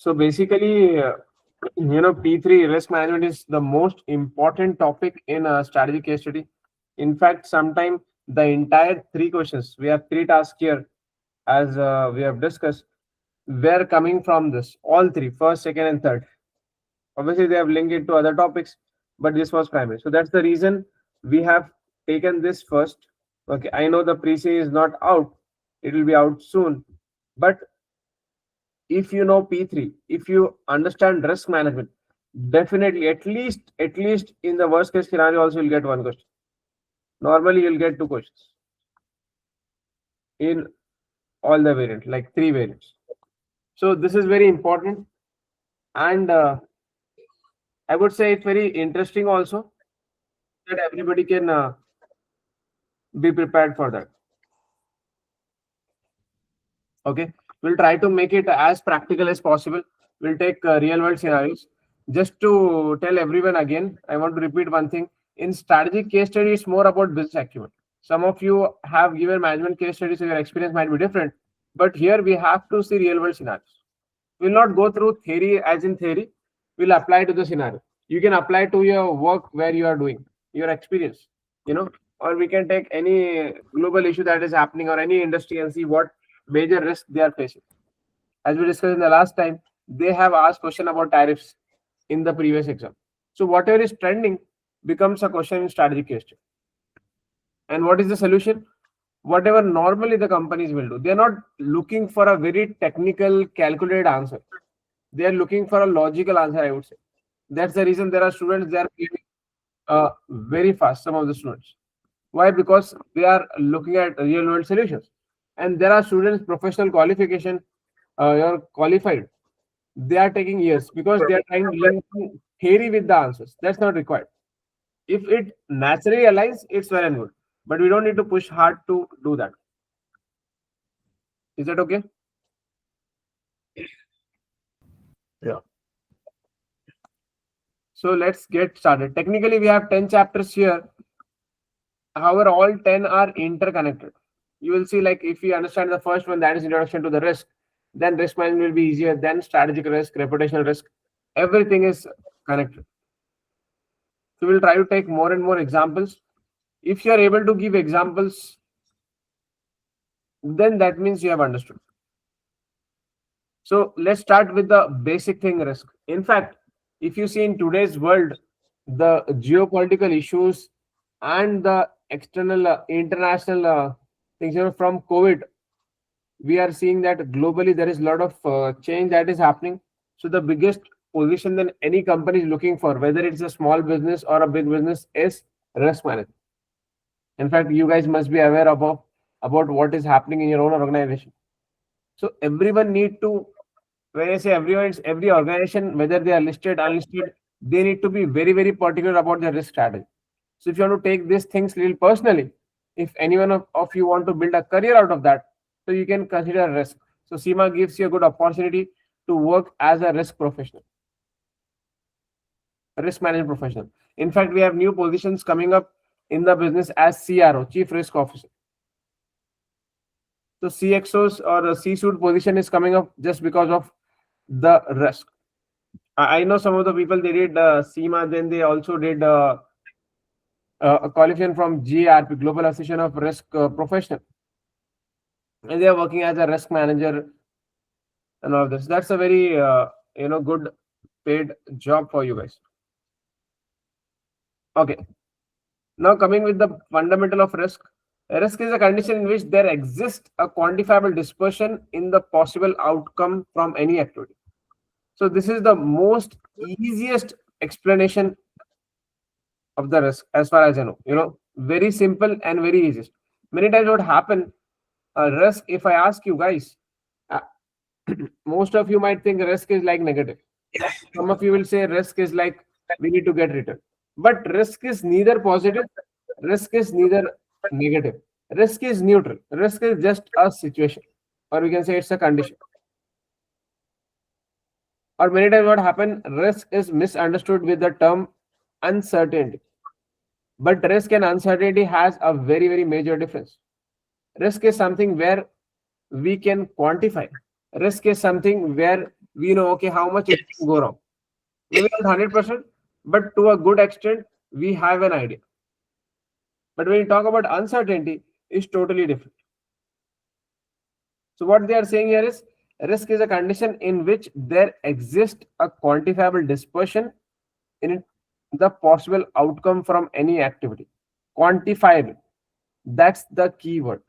So basically, P3 risk management is the most important topic in a strategy case study. In fact, sometime the entire three questions, we have three tasks here, as we have discussed, were coming from this. All three, first, second, and third. Obviously, they have linked it to other topics, but this was primary. So that's the reason we have taken this first. Okay, I know the pre-C is not out; it will be out soon. But if you know P3, if you understand risk management, definitely at least in the worst case scenario, also you'll get one question. Normally, you'll get two questions in all the variants, like three variants. So this is very important, and I would say it's very interesting also that everybody can be prepared for that. Okay, we'll try to make it as practical as possible. We'll take real world scenarios. Just to tell everyone again, I want to repeat one thing. In strategic case study, it's more about business acumen. Some of you have given management case studies, so your experience might be different. But here we have to see real world scenarios. We'll not go through theory as in theory. We'll apply to the scenario. You can apply to your work where you are doing, your experience, or we can take any global issue that is happening or any industry and see what major risk they are facing. As we discussed in the last time, they have asked question about tariffs in the previous exam. So whatever is trending becomes a question in strategic question. And what is the solution? Whatever normally the companies will do. They are not looking for a very technical, calculated answer. They are looking for a logical answer, I would say. That's the reason there are students, they are very fast, some of the students. Why? Because they are looking at real world solutions. And there are students, professional qualification, you're qualified. They are taking years because they are trying to learn theory with the answers. That's not required. If it naturally aligns, it's well and good. But we don't need to push hard to do that. Is that okay? Yeah. So let's get started. Technically, we have 10 chapters here. However, all 10 are interconnected. You will see, like, if you understand the first one, that is introduction to the risk, then risk management will be easier, then strategic risk, reputational risk, everything is connected. So we'll try to take more and more examples. If you are able to give examples, then that means you have understood. So let's start with the basic thing, risk. In fact, if you see in today's world, the geopolitical issues and the external, international things, from COVID, we are seeing that globally there is a lot of change that is happening. So the biggest position that any company is looking for, whether it's a small business or a big business, is risk management. In fact, you guys must be aware about what is happening in your own organization. So everyone need to, when I say everyone, it's every organization, whether they are listed, unlisted, they need to be very, very particular about their risk strategy. So if you want to take these things little personally, if anyone of you want to build a career out of that, so you can consider risk. So CIMA gives you a good opportunity to work as a risk professional, a risk management professional. In fact, we have new positions coming up in the business as CRO, Chief Risk Officer. So CXOs or a C-suite position is coming up just because of the risk. I know some of the people, they did CIMA, then they also did a qualification from GRP, Global Association of Risk Professional, and they are working as a risk manager and all of this. That's a very good paid job for you guys. Okay, now coming with the fundamental of risk. Risk is a condition in which there exists a quantifiable dispersion in the possible outcome from any activity. So this is the most easiest explanation of the risk as far as I know. Very simple and very easy. Many times what happen, risk, if I ask you guys, most of you might think risk is like negative. Some of you will say risk is like we need to get return. But risk is neither positive, risk is neither negative. Risk is neutral. Risk is just a situation, or we can say it's a condition. Or many times what happen, risk is misunderstood with the term uncertainty. But risk and uncertainty has a very, very major difference. Risk is something where we can quantify. Risk is something where we know, okay, how much it can go wrong. Maybe not 100%, but to a good extent, we have an idea. But when you talk about uncertainty, it's totally different. So what they are saying here is risk is a condition in which there exists a quantifiable dispersion in the possible outcome from any activity. Quantifiable. That's the key word.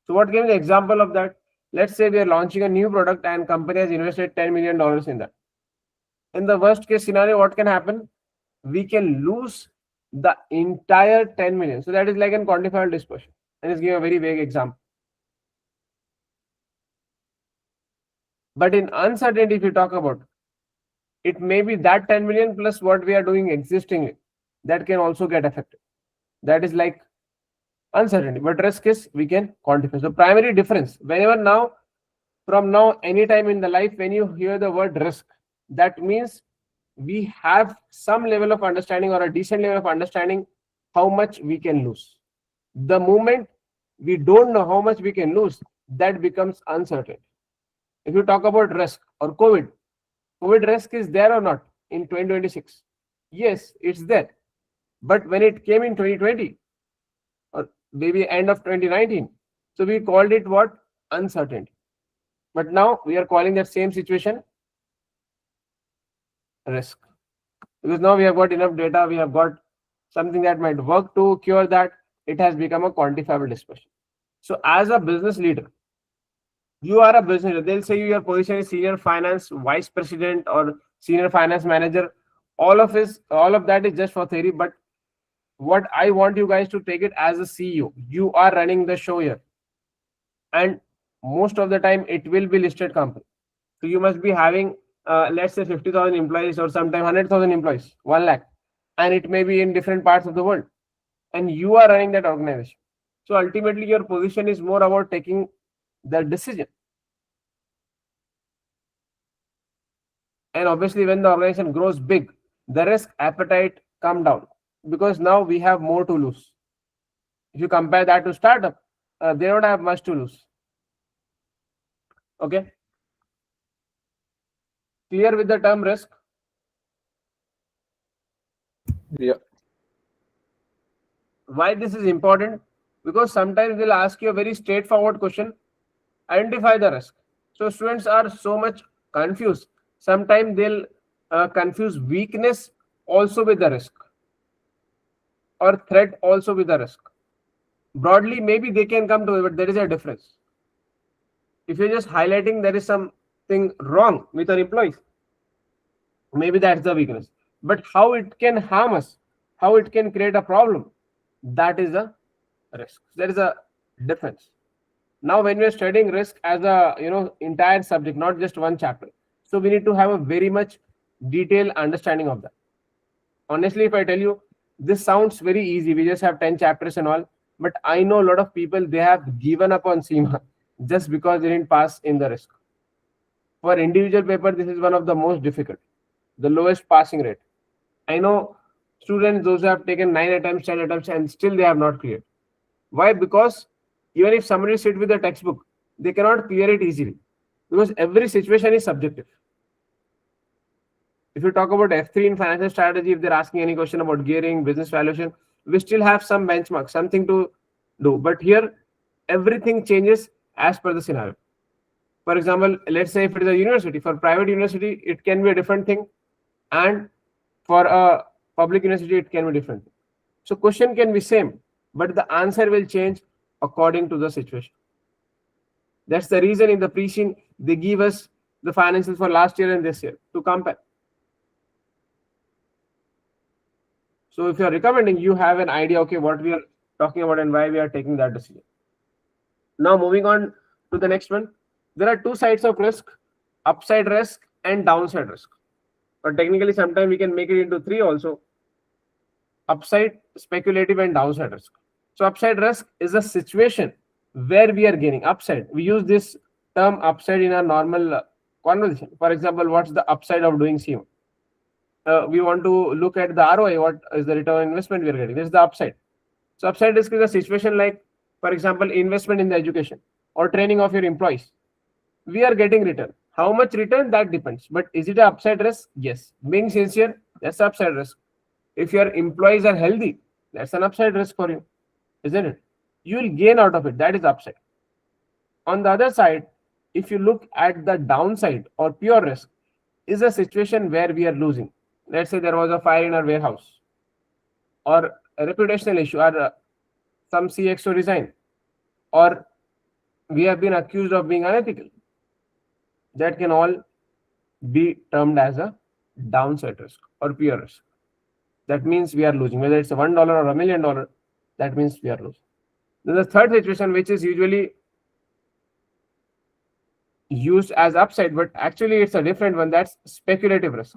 So what gives the example of that? Let's say we are launching a new product and company has invested $10 million in that. In the worst case scenario, what can happen? We can lose the entire 10 million. So that is like an quantifiable dispersion. And let's give a very vague example. But in uncertainty, if you talk about, it may be that 10 million plus what we are doing existingly that can also get affected. That is like uncertainty, but risk is we can quantify. So primary difference, whenever now, from now, anytime in the life, when you hear the word risk, that means we have some level of understanding or a decent level of understanding how much we can lose. The moment we don't know how much we can lose, that becomes uncertain. If you talk about risk or COVID risk is there or not in 2026? Yes, it's there. But when it came in 2020 or maybe end of 2019, so we called it what? Uncertainty. But now we are calling that same situation risk. Because now we have got enough data, we have got something that might work to cure that. It has become a quantifiable dispersion. So as a business leader, you are a business leader. They'll say your position is senior finance vice president or senior finance manager. All of that is just for theory. But what I want you guys to take it as a CEO, you are running the show here, and most of the time it will be listed company. So you must be having let's say 50,000 employees or sometimes 100,000 employees, 1 lakh, and it may be in different parts of the world, and you are running that organization. So ultimately your position is more about taking the decision. And obviously when the organization grows big, the risk appetite come down because now we have more to lose. If you compare that to startup, they don't have much to lose. Okay, clear with the term risk? Yeah. Why this is important? Because sometimes they'll ask you a very straightforward question: identify the risk. So students are so much confused. Sometimes they'll confuse weakness also with the risk, or threat also with the risk. Broadly, maybe they can come to it, but there is a difference. If you're just highlighting there is something wrong with our employees, maybe that's the weakness. But how it can harm us, how it can create a problem, that is a risk. There is a difference. Now when we are studying risk as a entire subject, not just one chapter, so we need to have a very much detailed understanding of that. Honestly, if I tell you, this sounds very easy, we just have 10 chapters and all, but I know a lot of people, they have given up on CIMA just because they didn't pass in the risk. For individual paper, this is one of the most difficult, the lowest passing rate. I know students, those who have taken 9 attempts, 10 attempts, and still they have not cleared. Why? Because even if somebody sit with a textbook, they cannot clear it easily because every situation is subjective. If you talk about F3 in financial strategy, if they're asking any question about gearing, business valuation, we still have some benchmark, something to do. But here, everything changes as per the scenario. For example, let's say if it is a university, for private university, it can be a different thing. And for a public university, it can be different. So question can be same, but the answer will change according to the situation. That's the reason in the pre-scene, they give us the financials for last year and this year to compare. So if you're recommending, you have an idea, okay, what we are talking about and why we are taking that decision. Now moving on to the next one. There are two sides of risk: upside risk and downside risk. Or technically, sometimes we can make it into 3 also: upside, speculative, and downside risk. So upside risk is a situation where we are gaining upside. We use this term upside in our normal conversation. For example, what's the upside of doing CIMA? We want to look at the ROI, what is the return on investment we are getting. This is the upside. So upside risk is a situation like, for example, investment in the education or training of your employees. We are getting return How much return, that depends. But is it an upside risk? Yes. Being sincere, that's upside risk. If your employees are healthy, that's an upside risk for you, isn't it? You will gain out of it. That is upside. On the other side, if you look at the downside or pure risk, is a situation where we are losing. Let's say there was a fire in our warehouse, or a reputational issue, or some CXO resign, or we have been accused of being unethical. That can all be termed as a downside risk or pure risk. That means we are losing. Whether it's a $1 or $1,000,000, that means we are losing. Then the third situation, which is usually used as upside, but actually it's a different one, that's speculative risk.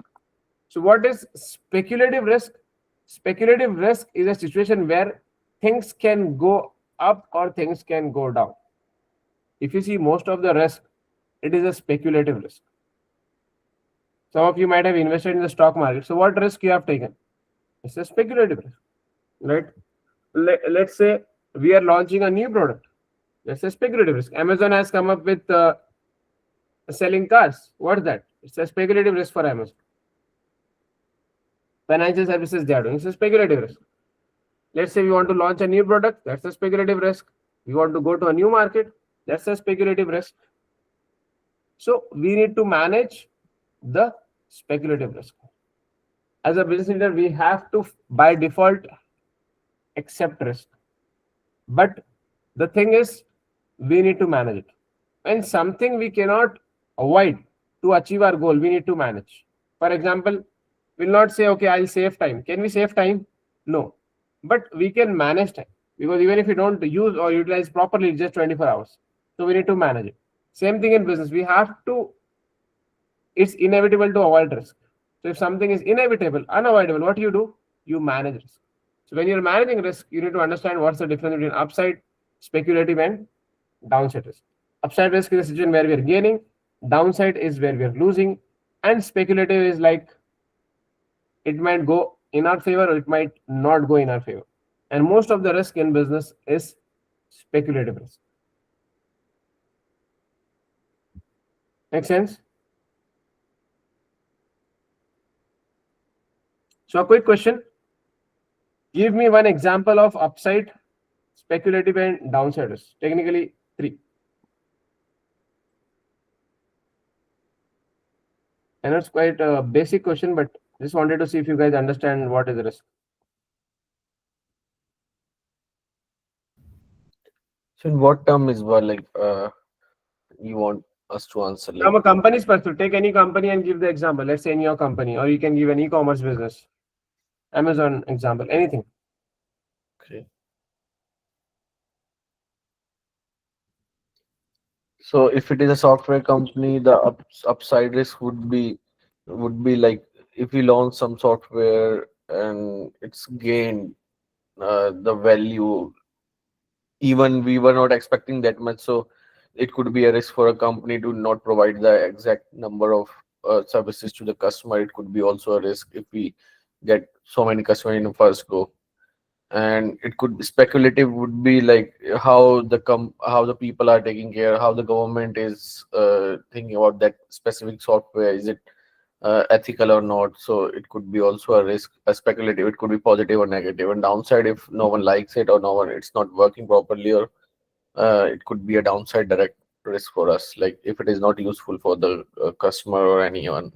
So what is speculative risk? Speculative risk is a situation where things can go up or things can go down. If you see most of the risk, it is a speculative risk. Some of you might have invested in the stock market. So what risk you have taken? It's a speculative risk, right? Let's say we are launching a new product. That's a speculative risk. Amazon has come up with selling cars. What's that? It's a speculative risk for Amazon. Financial services they are doing. It's a speculative risk. Let's say we want to launch a new product. That's a speculative risk. We want to go to a new market. That's a speculative risk. So we need to manage the speculative risk. As a business leader, we have to, by default, accept risk. But the thing is, we need to manage it. When something we cannot avoid to achieve our goal, we need to manage. For example, we'll not say, okay, I'll save time. Can we save time? No. But we can manage time, because even if we don't use or utilize properly, it's just 24 hours. So we need to manage it. Same thing in business. We have to, it's inevitable to avoid risk. So if something is inevitable, unavoidable, what do? You manage risk. So when you're managing risk, you need to understand what's the difference between upside, speculative, and downside risk. Upside risk is a situation where we are gaining, downside is where we are losing, and speculative is like it might go in our favor or it might not go in our favor. And most of the risk in business is speculative risk. Make sense? So a quick question. Give me one example of upside, speculative, and downside risk. Technically, 3. I know it's quite a basic question, but just wanted to see if you guys understand what is the risk. So in what term is you want us to answer? From a company's perspective, take any company and give the example. Let's say in your company, or you can give an e-commerce business, Amazon example, anything. Okay. So if it is a software company, the upside risk would be like if we launch some software and it's gained the value, even we were not expecting that much. So it could be a risk for a company to not provide the exact number of services to the customer. It could be also a risk if we get so many customers in the first go. And it could be speculative, would be like how the people are taking care, how the government is thinking about that specific software, is it ethical or not. So it could be also a risk, a speculative. It could be positive or negative. And downside, if no one likes it or it's not working properly, or it could be a downside direct risk for us, like if it is not useful for the customer or anyone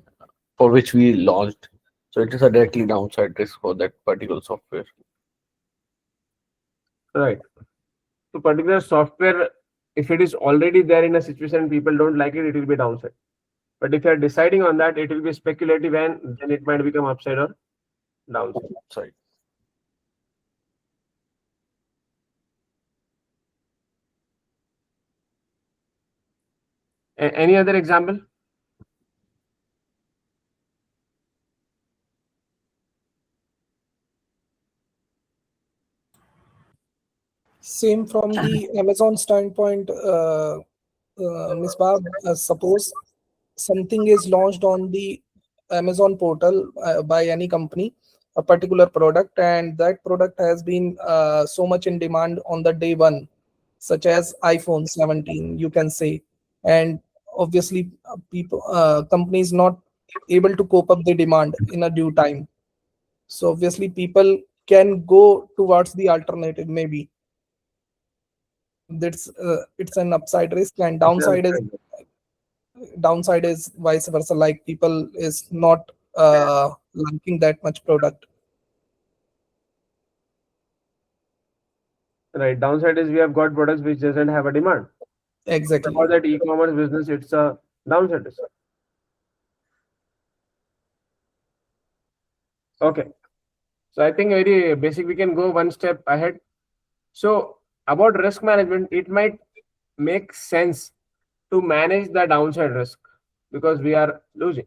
for which we launched. So it is a directly downside risk for that particular software. Right. So particular software, if it is already there in a situation and people don't like it, it will be downside. But if you are deciding on that, it will be speculative, and then it might become upside or downside. Sorry. Any other example? Same from the Amazon standpoint, Ms. Bab, suppose something is launched on the Amazon portal by any company, a particular product, and that product has been so much in demand on the day one, such as iPhone 17, you can say. And obviously people companies not able to cope up the demand in a due time. So obviously people can go towards the alternative. Maybe that's it's an upside risk, and downside is vice versa. Like people is not liking that much product. Right. Downside is we have got products which doesn't have a demand. Exactly. For that e-commerce business, it's a downside risk. Okay. So I think very basic. We can go one step ahead. So about risk management, it might make sense to manage the downside risk because we are losing,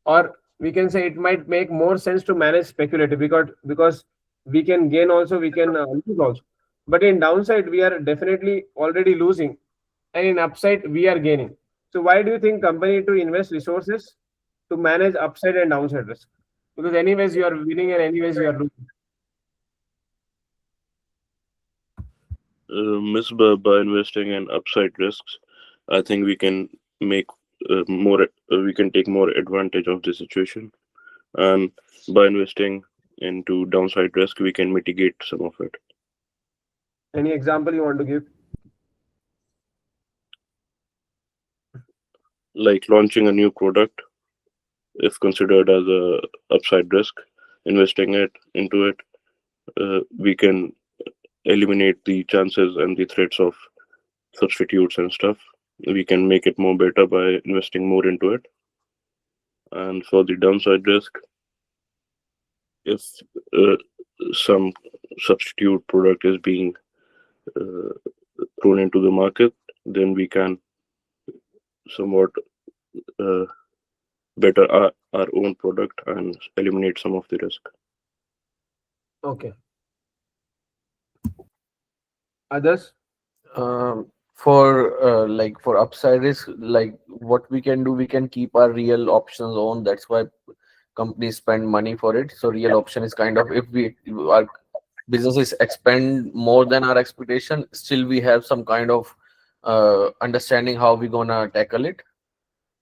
or we can say it might make more sense to manage speculative because we can gain also, we can lose also. But in downside, we are definitely already losing, and in upside, we are gaining. So why do you think company to invest resources to manage upside and downside risk? Because anyways you are winning and anyways you are losing. By investing in upside risks, I think we can make we can take more advantage of the situation, and by investing into downside risk, we can mitigate some of it. Any example you want to give? Like launching a new product, if considered as a upside risk, investing it into it, we can eliminate the chances and the threats of substitutes and stuff. We can make it more better by investing more into it. And for the downside risk, if uh, some substitute product is being uh, thrown into the market, then we can somewhat uh, better our own product and eliminate some of the risk. Okay. Others? For upside risk, like what we can do, we can keep our real options on. That's why companies spend money for it. So real option is kind of, if our businesses expand more than our expectation, still we have some kind of understanding how we gonna tackle it.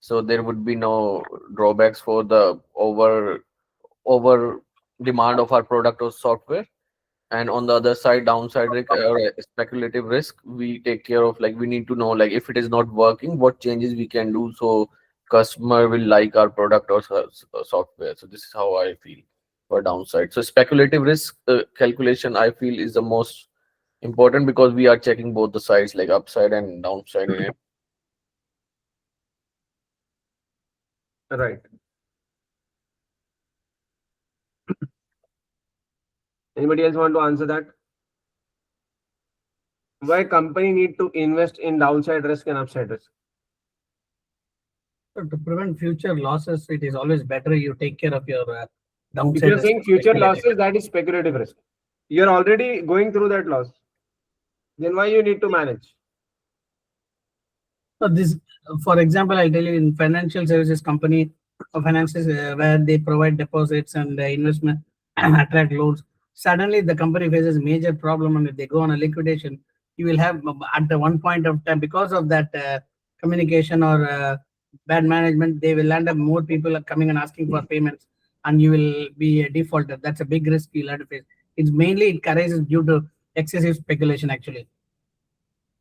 So there would be no drawbacks for the over demand of our product or software. And on the other side, downside risk or speculative risk, we take care of, like we need to know, like if it is not working, what changes we can do so customer will like our product or software. So this is how I feel for downside. So speculative risk calculation, I feel, is the most important because we are checking both the sides, like upside and downside in it. Right. Anybody else want to answer that? Why company need to invest in downside risk and upside risk? So to prevent future losses, it is always better you take care of your If downside you're risk saying future speculative. losses, that is speculative risk. You're already going through that loss. Then why you need to manage? So this, for example, I'll tell you in financial services company or finances where they provide deposits and investment attract loans. Suddenly, the company faces major problem, and if they go on a liquidation, you will have at the one point of time because of that communication or bad management, they will end up more people are coming and asking for payments, and you will be a defaulter. That's a big risk you'll have to face. It's mainly it arises due to excessive speculation, actually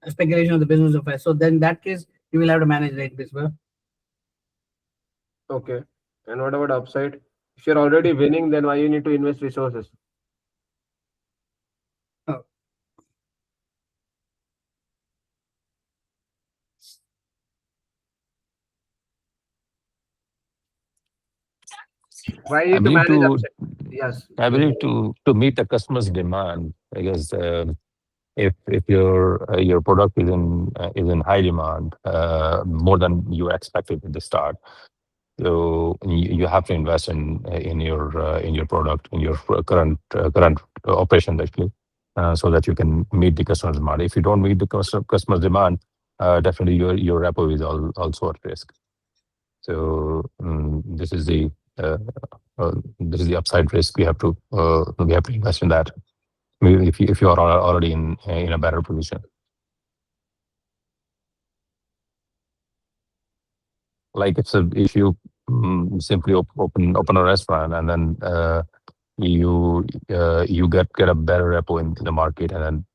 speculation of the business affairs. So then in that case, you will have to manage right this well. Okay. And what about upside? If you're already winning, then why you need to invest resources? Oh. Why you I need to believe manage to upside? Yes. I believe to meet the customer's demand, because if your product is in high demand, more than you expected at the start, so you have to invest in your product, in your current operation actually, so that you can meet the customer's demand. If you don't meet the customer's demand, definitely your repo is also at risk. So uh, this is the upside risk. We have to invest in that. If you are already in a better position. Like if you simply open a restaurant and then you get a better repo in the market, and then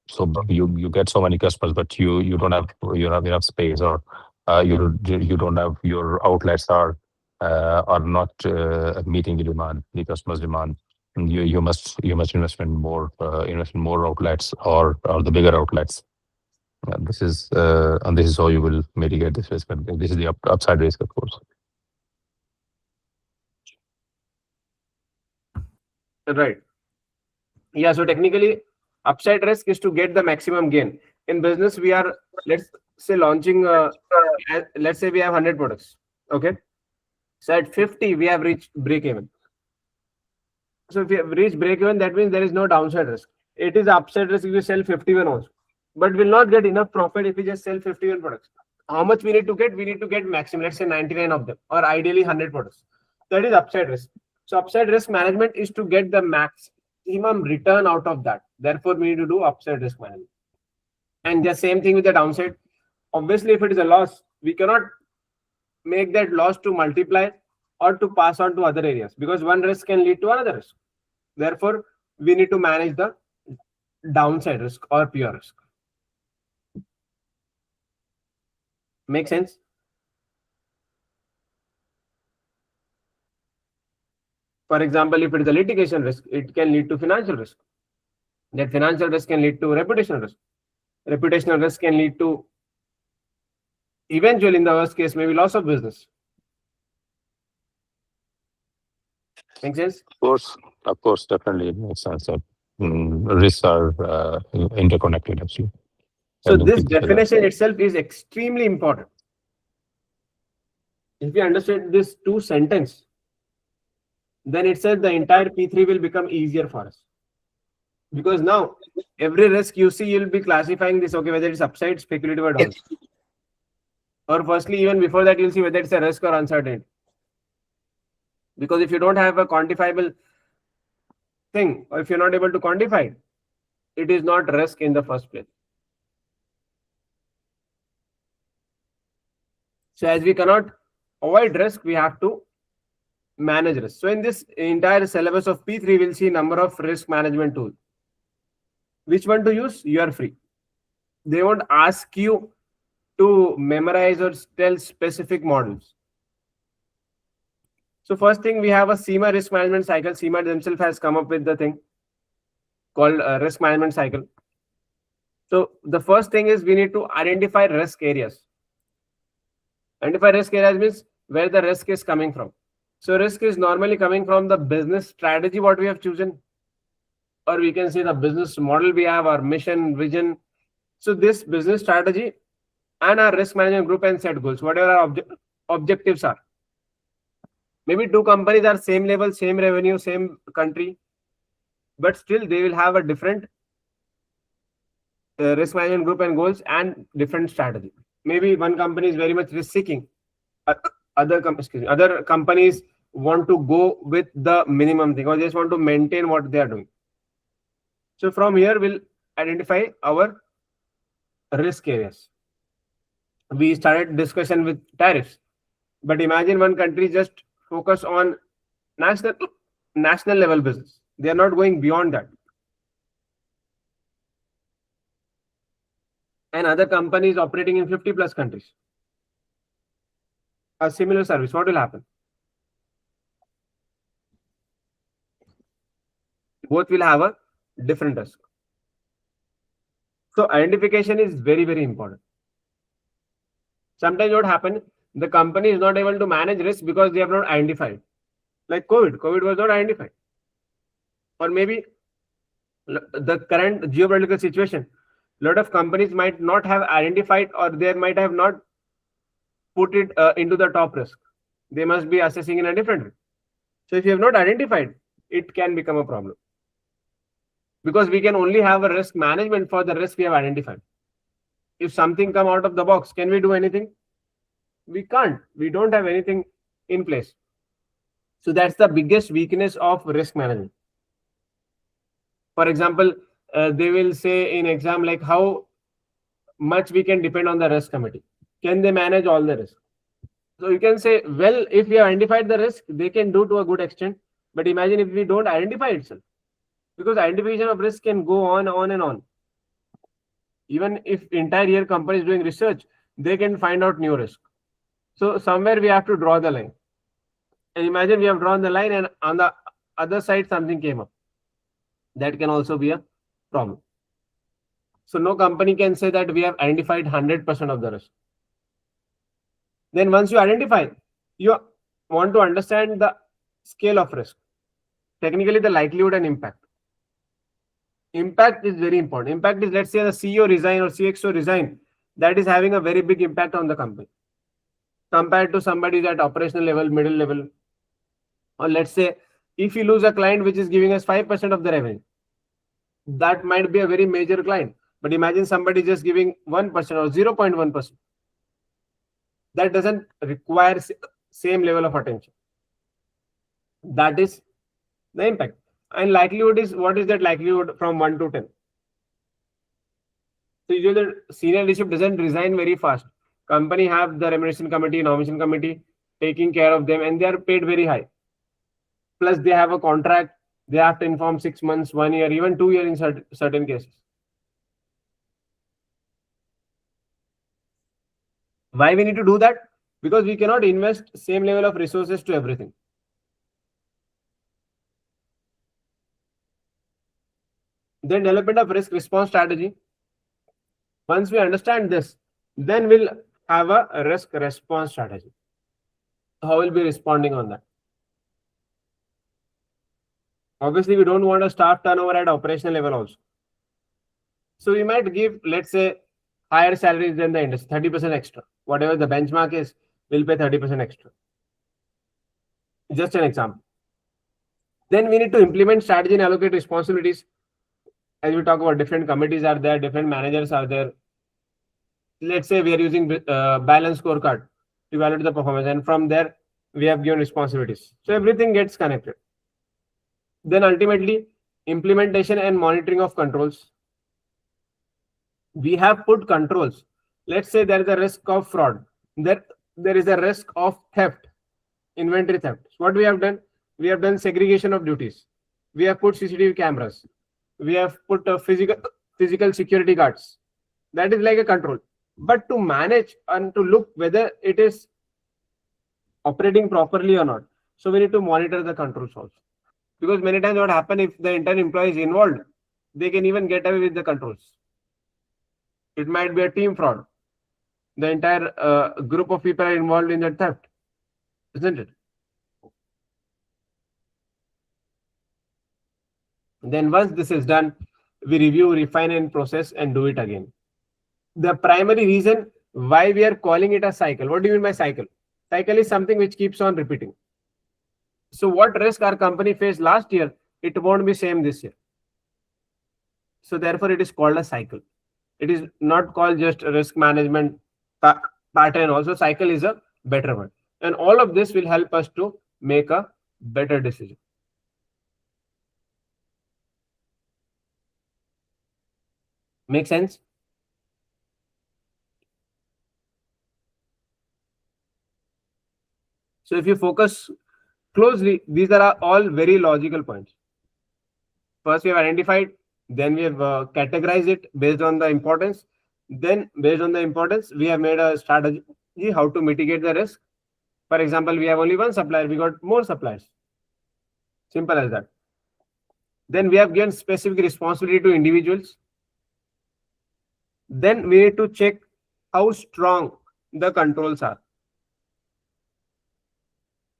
so you get so many customers, but you don't have enough space, or you don't have, your outlets are not meeting the customers' demand. And you must invest in more outlets, or the bigger outlets. This is how you will mitigate this risk. And this is the upside risk, of course. Right. Yeah. So technically, upside risk is to get the maximum gain. In business, we are, let's say, launching. Let's say we have 100 products. Okay. So at 50, we have reached break even. So if we have reached break even, that means there is no downside risk. It is upside risk if you sell 51 also, but will not get enough profit if we just sell 51 products. How much we need to get? We need to get maximum, let's say 99 of them, or ideally 100 products. That is upside risk. So upside risk management is to get the maximum return out of that. Therefore, we need to do upside risk management. And the same thing with the downside. Obviously, if it is a loss, we cannot make that loss to multiply or to pass on to other areas, because one risk can lead to another risk. Therefore, we need to manage the downside risk or pure risk. Make sense? For example, if it is a litigation risk, it can lead to financial risk. That financial risk can lead to reputational risk. Reputational risk can lead to, eventually in the worst case, maybe loss of business. Make sense? Of course, definitely it makes sense that risks are interconnected, actually. So this definition itself is extremely important. If we understand this two sentence, then itself the entire P3 will become easier for us. Because now every risk you see, you'll be classifying this, okay, whether it's upside, speculative, or downside. Or firstly, even before that, you'll see whether it's a risk or uncertainty. Because if you don't have a quantifiable thing, or if you're not able to quantify it, it is not risk in the first place. So as we cannot avoid risk, we have to manage risk. So in this entire syllabus of P3, we'll see number of risk management tools. Which one to use? You are free. They won't ask you to memorize or tell specific models. So first thing, we have a CIMA risk management cycle. CIMA themselves has come up with the thing called a risk management cycle. So the first thing is we need to identify risk areas. Identify risk areas means where the risk is coming from. So risk is normally coming from the business strategy, what we have chosen, or we can say the business model we have, our mission, vision. So this business strategy and our risk management group and set goals, whatever our objectives are. Maybe two companies are same level, same revenue, same country, but still they will have a different risk management group and goals and different strategy. Maybe one company is very much risk seeking. Other companies want to go with the minimum thing, or just want to maintain what they are doing. So from here, we'll identify our risk areas. We started discussion with tariffs, but imagine one country just focus on national level business. They are not going beyond that. And other companies operating in 50 plus countries. A similar service, what will happen? Both will have a different risk. So identification is very, very important. Sometimes what happens, the company is not able to manage risk because they have not identified. Like COVID was not identified. Or maybe the current geopolitical situation, a lot of companies might not have identified, or they might have not put it into the top risk. They must be assessing in a different way. So if you have not identified, it can become a problem. Because we can only have a risk management for the risk we have identified. If something come out of the box, can we do anything? We can't. We don't have anything in place. So that's the biggest weakness of risk management. For example, they will say in exam, like how much we can depend on the risk committee. Can they manage all the risk? So you can say, well, if we have identified the risk, they can do to a good extent. But imagine if we don't identify itself, because identification of risk can go on and on. Even if entire year company is doing research, they can find out new risk. So somewhere we have to draw the line. And imagine we have drawn the line and on the other side something came up. That can also be a problem. So no company can say that we have identified 100% of the risk. Then once you identify, you want to understand the scale of risk. Technically, the likelihood and impact. Impact is very important. Impact is, let's say the CEO resign or CXO resign. That is having a very big impact on the company. Compared to somebody at operational level, middle level. Or let's say if you lose a client which is giving us 5% of the revenue, that might be a very major client. But imagine somebody just giving 1% or 0.1%. That doesn't require same level of attention. That is the impact. And likelihood is, what is that likelihood from 1 to 10? So usually the senior leadership doesn't resign very fast. Company have the remuneration committee, nomination committee taking care of them, and they are paid very high. Plus they have a contract. They have to inform 6 months, 1 year, even 2 years in certain cases. Why we need to do that? Because we cannot invest same level of resources to everything. Then development of risk response strategy. Once we understand this, then we'll have a risk response strategy. How we'll be responding on that? Obviously, we don't want a staff turnover at operational level also. So we might give, let's say, higher salaries than the industry, 30% extra. Whatever the benchmark is, we'll pay 30% extra. Just an example. Then we need to implement strategy and allocate responsibilities. As we talk about, different committees are there, different managers are there. Let's say we are using balance scorecard to evaluate the performance, and from there we have given responsibilities. So everything gets connected. Then ultimately, implementation and monitoring of controls. We have put controls. Let's say there is a risk of fraud. There is a risk of theft, inventory theft. So what we have done? We have done segregation of duties. We have put CCTV cameras. We have put physical security guards. That is like a control. But to manage and to look whether it is operating properly or not, so we need to monitor the controls also. Because many times what happens, if the entire employee is involved, they can even get away with the controls. It might be a team fraud. The entire group of people are involved in that theft, isn't it? Then once this is done, we review, refine, and process and do it again. The primary reason why we are calling it a cycle. What do you mean by cycle? Cycle is something which keeps on repeating. So what risk our company faced last year, it won't be same this year. So therefore it is called a cycle. It is not called just a risk management pattern. Also, cycle is a better word. And all of this will help us to make a better decision. Make sense? So if you focus closely, these are all very logical points. First, we have identified, then we have categorized it based on the importance. Then, based on the importance, we have made a strategy how to mitigate the risk. For example, we have only one supplier, we got more suppliers. Simple as that. Then we have given specific responsibility to individuals. Then we need to check how strong the controls are.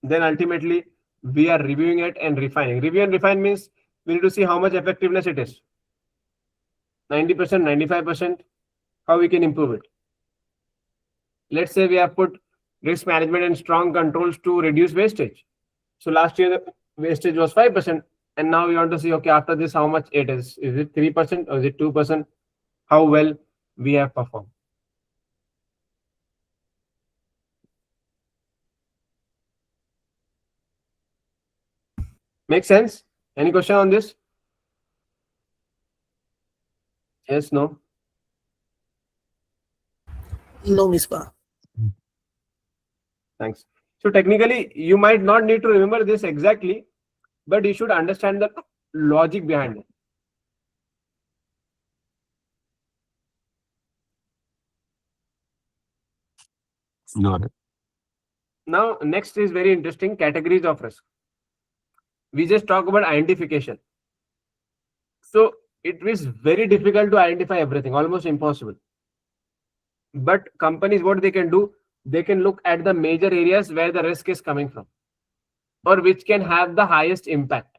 Then ultimately, we are reviewing it and refining. Review and refine means we need to see how much effectiveness it is. 90%, 95%, how we can improve it. Let's say we have put risk management and strong controls to reduce wastage. So last year, the wastage was 5%. And now we want to see, okay, after this, how much it is. Is it 3% or is it 2%? How well we have performed. Make sense? Any question on this? Yes, no? No, Misbah. Thanks. So technically, you might not need to remember this exactly, but you should understand the logic behind it. Got it. Now, next is very interesting, categories of risk. We just talk about identification. So it is very difficult to identify everything, almost impossible. But companies, what they can do, they can look at the major areas where the risk is coming from, or which can have the highest impact.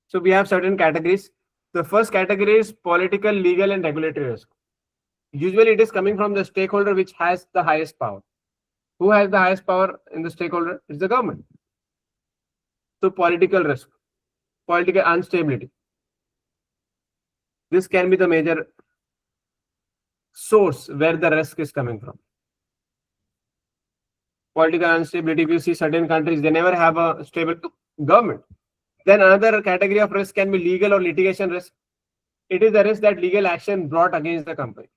So we have certain categories. The first category is political, legal, and regulatory risk. Usually it is coming from the stakeholder which has the highest power. Who has the highest power in the stakeholder? It's the government. So political risk, political instability. This can be the major source where the risk is coming from. Political instability, if you see certain countries, they never have a stable government. Then another category of risk can be legal or litigation risk. It is the risk that legal action brought against the company.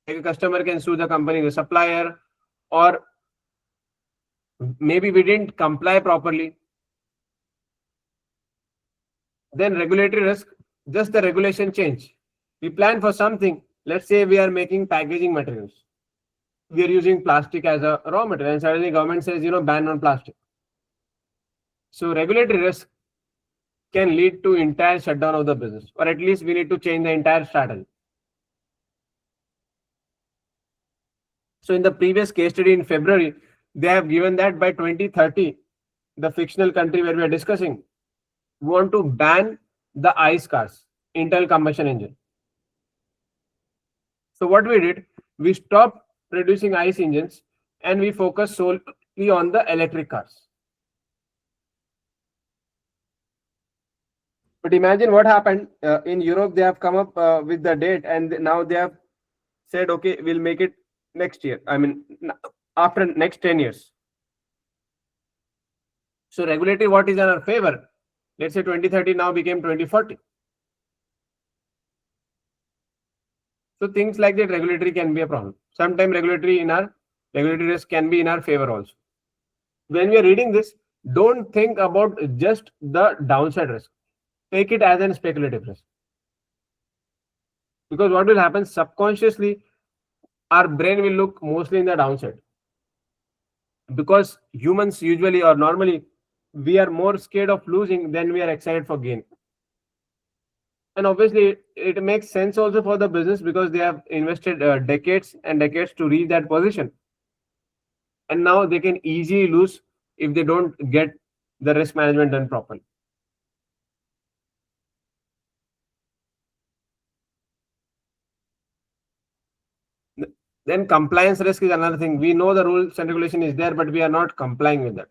Like a customer can sue the company, the supplier, or maybe we didn't comply properly. Then regulatory risk, just the regulation change. We plan for something. Let's say we are making packaging materials. We are using plastic as a raw material, and suddenly government says, ban on plastic. So regulatory risk can lead to entire shutdown of the business, or at least we need to change the entire strategy. So in the previous case study in February, they have given that by 2030, the fictional country where we are discussing, want to ban the ICE cars, internal combustion engine. So what we did, we stopped producing ICE engines and we focused solely on the electric cars. But imagine what happened in Europe. They have come up with the date, and now they have said, okay, we'll make it next year. I mean, after next 10 years. So regulatory, what is in our favor? Let's say 2030 now became 2040. So things like that, regulatory can be a problem. Sometimes regulatory risk can be in our favor also. When we are reading this, don't think about just the downside risk. Take it as a speculative risk. Because what will happen subconsciously, our brain will look mostly in the downside. Because humans usually or normally, we are more scared of losing than we are excited for gain. And obviously, it makes sense also for the business because they have invested decades and decades to reach that position. And now they can easily lose if they don't get the risk management done properly. Then compliance risk is another thing. We know the rules and regulation is there, but we are not complying with that.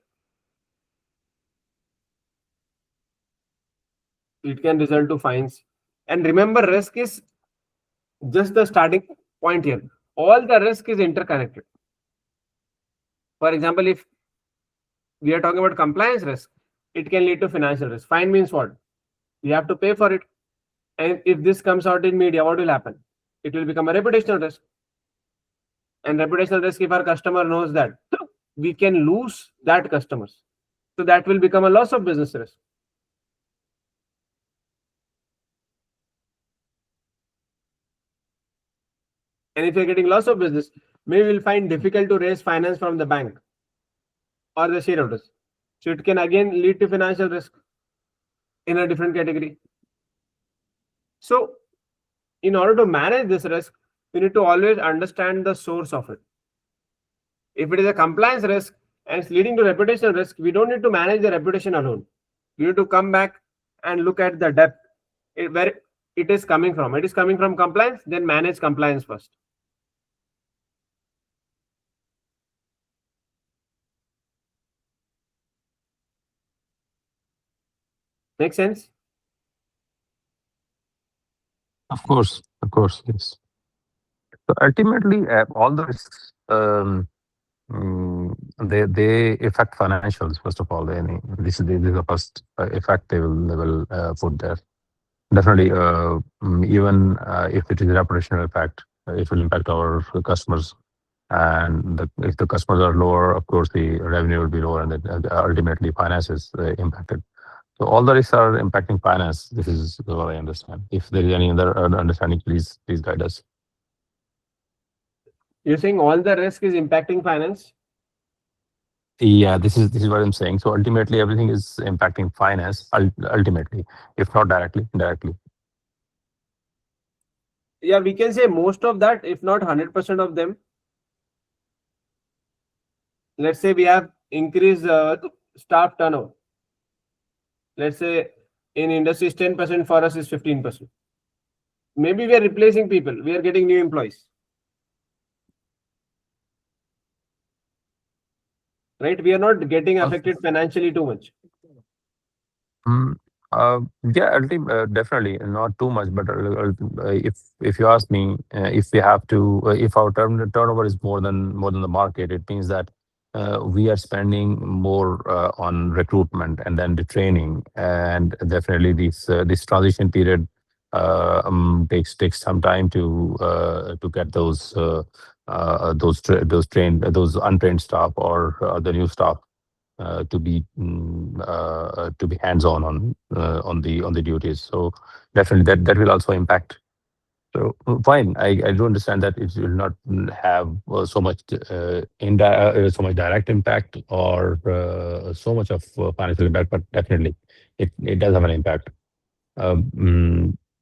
It can result to fines. And remember, risk is just the starting point here. All the risk is interconnected. For example, if we are talking about compliance risk, it can lead to financial risk. Fine means what? You have to pay for it. And if this comes out in media, what will happen? It will become a reputational risk. And reputational risk, if our customer knows that, we can lose that customers. So that will become a loss of business risk. And if you're getting loss of business, maybe we'll find difficult to raise finance from the bank or the shareholders. So it can again lead to financial risk in a different category. So in order to manage this risk, we need to always understand the source of it. If it is a compliance risk and it's leading to reputational risk, we don't need to manage the reputation alone. We need to come back and look at the depth where it is coming from. It is coming from compliance, then manage compliance first. Make sense? Of course, yes. So ultimately, all the risks they affect financials. First of all, this is the first effect they will put there. Definitely, even if it is a reputational effect, it will impact our customers And if the customers are lower, of course, the revenue will be lower, and then ultimately finance is impacted. So all the risks are impacting finance. This is what I understand. If there is any other understanding, please guide us. You're saying all the risk is impacting finance? Yeah, this is what I'm saying. So ultimately, everything is impacting finance. Ultimately, if not directly, indirectly. Yeah, we can say most of that, if not 100% of them. Let's say we have increased staff turnover. Let's say in industries 10%, for us is 15%. Maybe we are replacing people, we are getting new employees. Right? We are not getting affected financially too much. Mm, yeah, definitely not too much. But if you ask me, if we have to, if our turnover is more than the market, it means that we are spending more on recruitment and then the training, and definitely this transition period takes some time to get those untrained staff or the new staff to be hands-on on the duties. So definitely that will also impact. So fine, I do understand that it will not have so much direct impact or so much of financial impact, but definitely it does have an impact.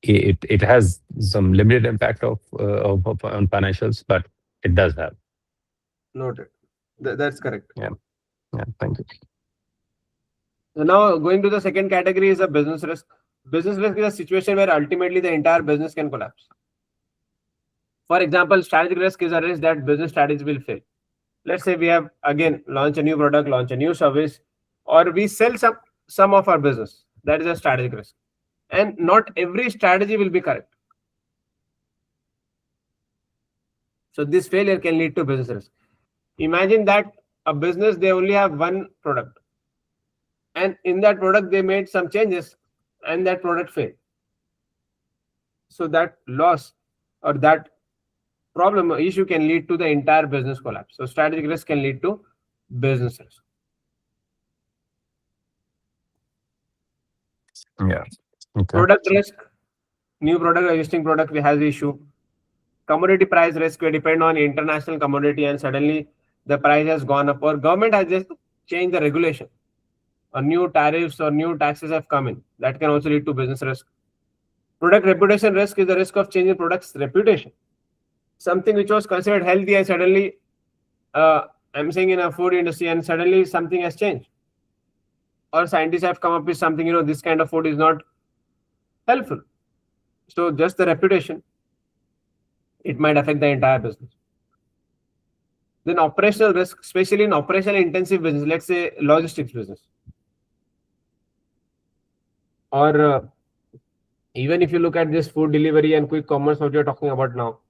It has some limited impact on financials, but it does have. Noted. That's correct. Yeah, thank you. So now going to the second category is a business risk. Business risk is a situation where ultimately the entire business can collapse. For example, strategic risk is a risk that business strategy will fail. Let's say we have again launched a new product, launch a new service, or we sell some of our business. That is a strategic risk. And not every strategy will be correct. So this failure can lead to business risk. Imagine that a business, they only have one product. And in that product, they made some changes and that product failed. So that loss or that problem or issue can lead to the entire business collapse. So strategic risk can lead to business risk. Yeah. Okay. Product risk, new product or existing product has issue. Commodity price risk, we depend on international commodity and suddenly the price has gone up, or government has just changed the regulation, or new tariffs or new taxes have come in. That can also lead to business risk. Product reputation risk is the risk of changing product's reputation. Something which was considered healthy and suddenly, I'm saying in a food industry, and suddenly something has changed. Or scientists have come up with something, this kind of food is not helpful. So just the reputation, it might affect the entire business. Then operational risk, especially in operational intensive business, let's say logistics business. Or even if you look at this food delivery and quick commerce, what you're talking about now,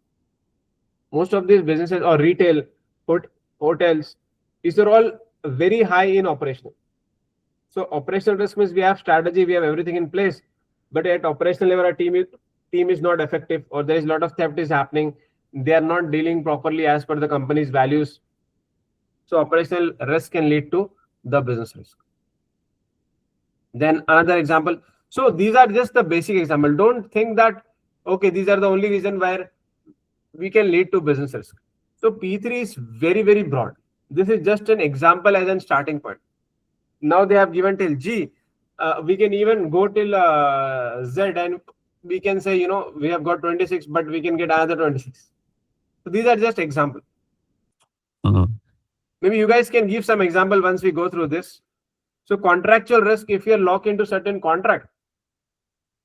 most of these businesses or retail, hotels, these are all very high in operational. So operational risk means we have strategy, we have everything in place, but at operational level, our team is not effective, or there is a lot of theft is happening. They are not dealing properly as per the company's values. So operational risk can lead to the business risk. Then another example. So these are just the basic example. Don't think that, okay, these are the only reason where we can lead to business risk. So P3 is very, very broad. This is just an example as a starting point. Now they have given till G. We can even go till Z, and we can say, we have got 26, but we can get another 26. So these are just examples. Mm-hmm. Maybe you guys can give some example once we go through this. So contractual risk, if you're locked into certain contract,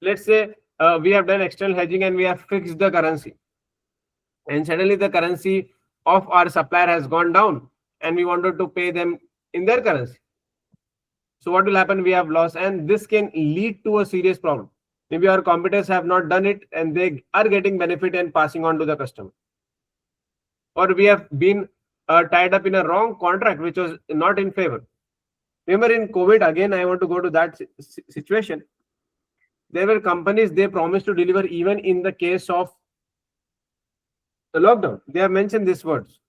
let's say we have done external hedging and we have fixed the currency, and suddenly the currency of our supplier has gone down and we wanted to pay them in their currency. So what will happen? We have loss, and this can lead to a serious problem. Maybe our competitors have not done it and they are getting benefit and passing on to the customer. Or we have been tied up in a wrong contract which was not in favor. Remember in COVID, again, I want to go to that situation. There were companies, they promised to deliver even in the case of the lockdown. They have mentioned these words.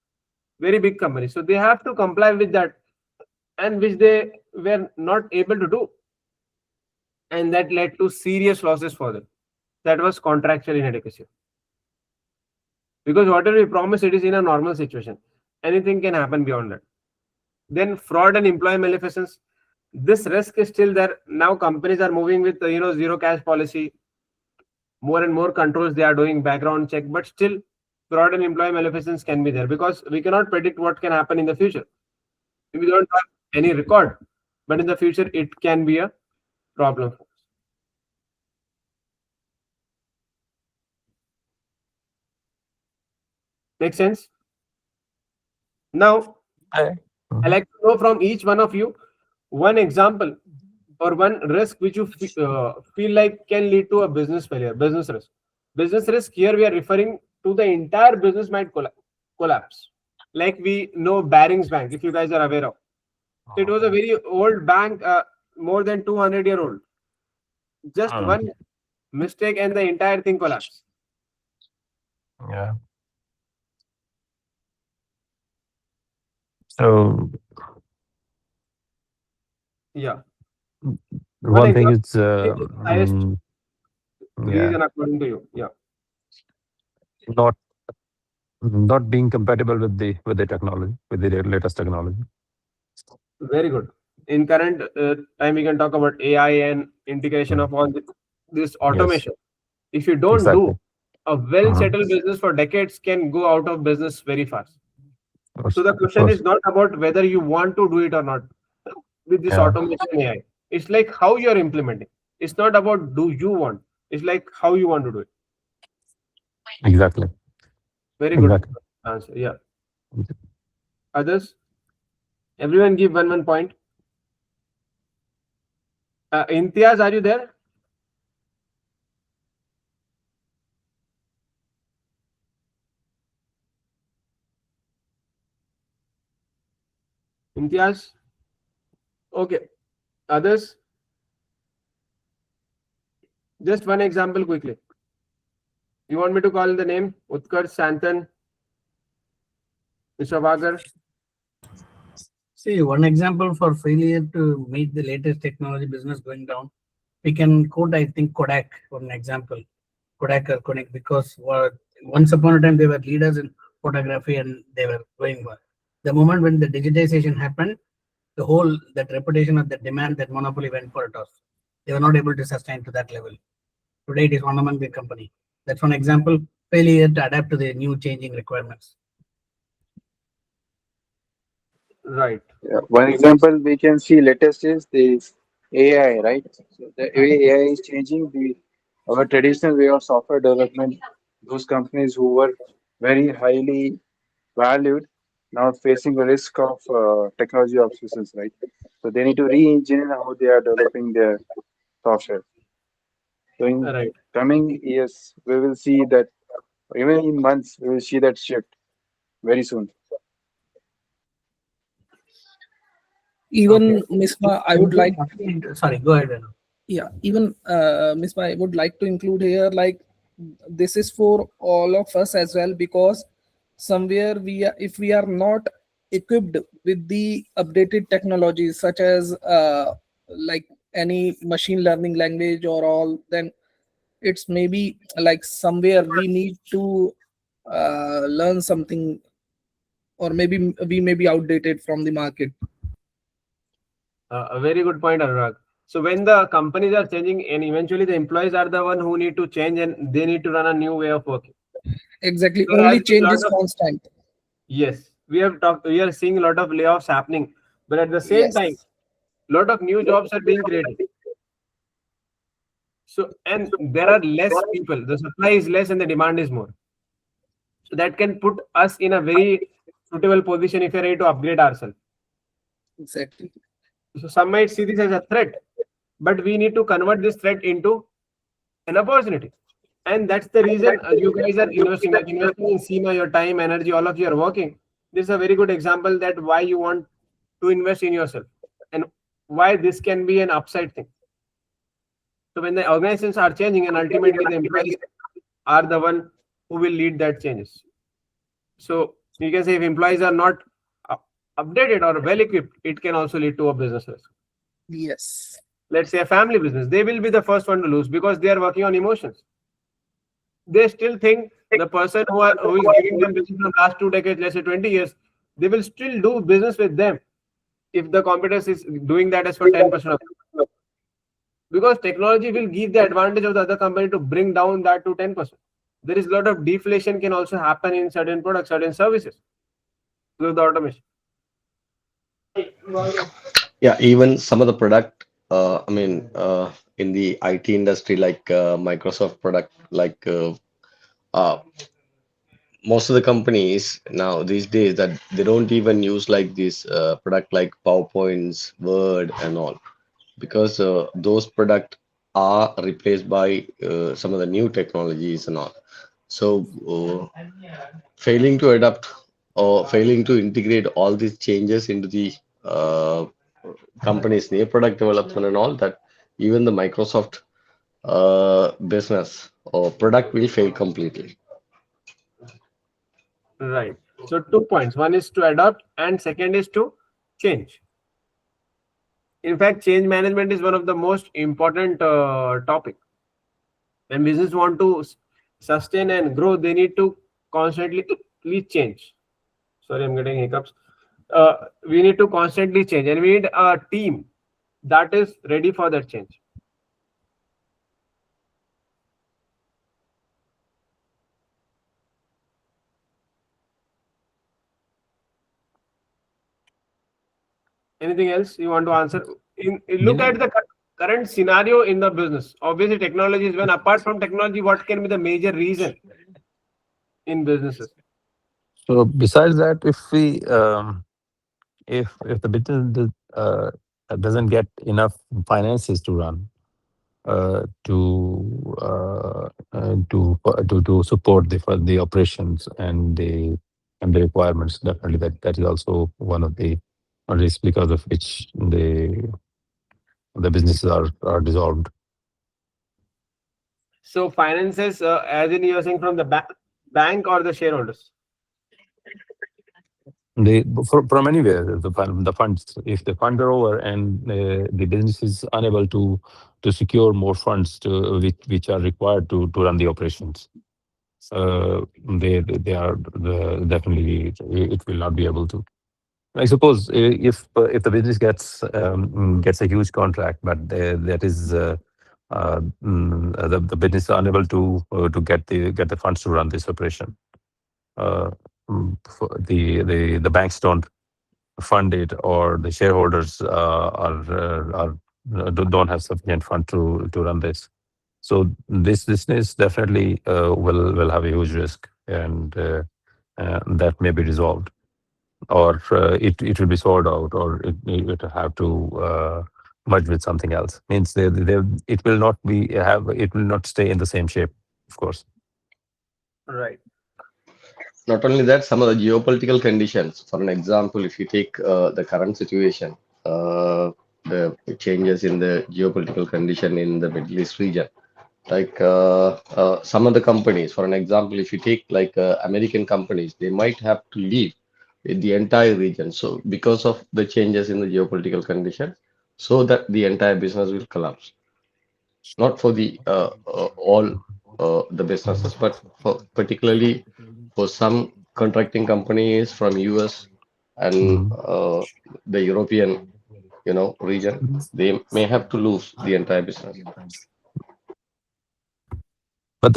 very big companies. So they have to comply with that, and which they were not able to do. And that led to serious losses for them. That was contractual inadequacy. Because whatever we promise, it is in a normal situation. Anything can happen beyond that. Then fraud and employee malfeasance. This risk is still there. Now companies are moving with zero cash policy. More and more controls they are doing, background check, but still fraud and employee malfeasance can be there because we cannot predict what can happen in the future. We don't have any record, but in the future it can be a problem. Make sense? Now, I like to know from each one of you one example or one risk which you feel like can lead to a business failure, business risk. Business risk here we are referring to the entire business might collapse. Like we know Barings Bank, if you guys are aware of. It was a very old bank, more than 200-year-old. Just one mistake and the entire thing collapsed. Yeah. So Yeah. one thing is, highest yeah, reason according to you. Yeah. not being compatible with the technology, with the latest technology. Very good. In current time, we can talk about AI and integration of all this automation. If you don't do, a well-settled business for decades can go out of business very fast. So the question is not about whether you want to do it or not with this automation AI. It's like how you're implementing. It's not about do you want. It's like how you want to do it. Exactly. Very good answer. Yeah. Others? Everyone give one point. Imtiaz, are you there? Imtiaz? Okay. Others? Just one example quickly. You want me to call the name? Utkarsh, Santhan, Vishwabhagar? See, one example for failure to meet the latest technology business going down, we can quote, I think, Kodak for an example. Kodak or Kodak, because once upon a time they were leaders in photography and they were going well. The moment when the digitization happened, that reputation of the demand, that monopoly went for a toss. They were not able to sustain to that level. Today it is one among the company. That's one example, failure to adapt to the new changing requirements. Right. Yeah. One example we can see latest is the AI, right? So the way AI is changing our traditional way of software development. Those companies who were very highly valued now facing the risk of technology obsolescence, right? So they need to re-engineer how they are developing their software. So in coming years, we will see that, even in months, we will see that shift very soon. Even Misma, I would like. Sorry, go ahead. Yeah, even Misma, I would like to include here, like, this is for all of us as well, because somewhere if we are not equipped with the updated technologies such as like any machine learning language or all, then it's maybe like somewhere we need to learn something, or maybe we may be outdated from the market. A very good point, Anurag. So when the companies are changing, and eventually the employees are the one who need to change, and they need to run a new way of working. Exactly. So only change is constant. Yes, we are seeing a lot of layoffs happening, but at the same time, a lot of new jobs are being created. So, and there are less people. The supply is less and the demand is more. So that can put us in a very suitable position if you're ready to upgrade ourselves. Exactly. So some might see this as a threat, but we need to convert this threat into an opportunity. And that's the reason you guys are investing in CIMA, your time, energy, all of you are working. This is a very good example that why you want to invest in yourself and why this can be an upside thing. So when the organizations are changing, and ultimately the employees are the one who will lead that changes. So You can say if employees are not updated or well equipped, it can also lead to a business risk. Yes. Let's say a family business, they will be the first one to lose because they are working on emotions. They still think the person who is giving them business from last 2 decades, let's say 20 years, they will still do business with them if the competitors is doing that as for 10% of them. Because technology will give the advantage of the other company to bring down that to 10%. There is a lot of deflation can also happen in certain products, certain services through the automation. Yeah, even some of the product, in the IT industry, like Microsoft product, like uh, most of the companies now these days that they don't even use like this product like PowerPoints, Word, and all, because those product are replaced by some of the new technologies and all. So failing to adapt or failing to integrate all these changes into the uh, company's new product development and all that, even the Microsoft business or product will fail completely. Right. So 2 points. One is to adopt, and second is to change. In fact, change management is one of the most important topic. When business want to sustain and grow, they need to constantly change. Sorry, I'm getting hiccups. We need to constantly change, and we need a team that is ready for that change. Anything else you want to answer? Look Yeah. at the current scenario in the business. Obviously, technology is one. Apart from technology, what can be the major reason in businesses? So besides that, if the business doesn't get enough finances to run, to support the operations and the requirements, definitely that is also one of the risks because of which the businesses are dissolved. So finances, as in you're saying from the bank or the shareholders. From anywhere, the funds, if the funds are over and the business is unable to secure more funds which are required to run the operations, they are definitely, it will not be able to. I suppose if the business gets a huge contract, but that is the business is unable to get the funds to run this operation. The banks don't fund it, or the shareholders don't have sufficient fund to run this. So this business definitely will have a huge risk, and that may be resolved, or it will be sold out, or it will have to merge with something else. Means it will not stay in the same shape, of course. Right. Not only that, some of the geopolitical conditions. For an example, if you take the current situation, the changes in the geopolitical condition in the Middle East region, like some of the companies, for an example, if you take like American companies, they might have to leave the entire region. So because of the changes in the geopolitical condition, so that the entire business will collapse. Not for the all the businesses, but for particularly for some contracting companies from US and Mhm. the European, region, they may have to lose the entire business. But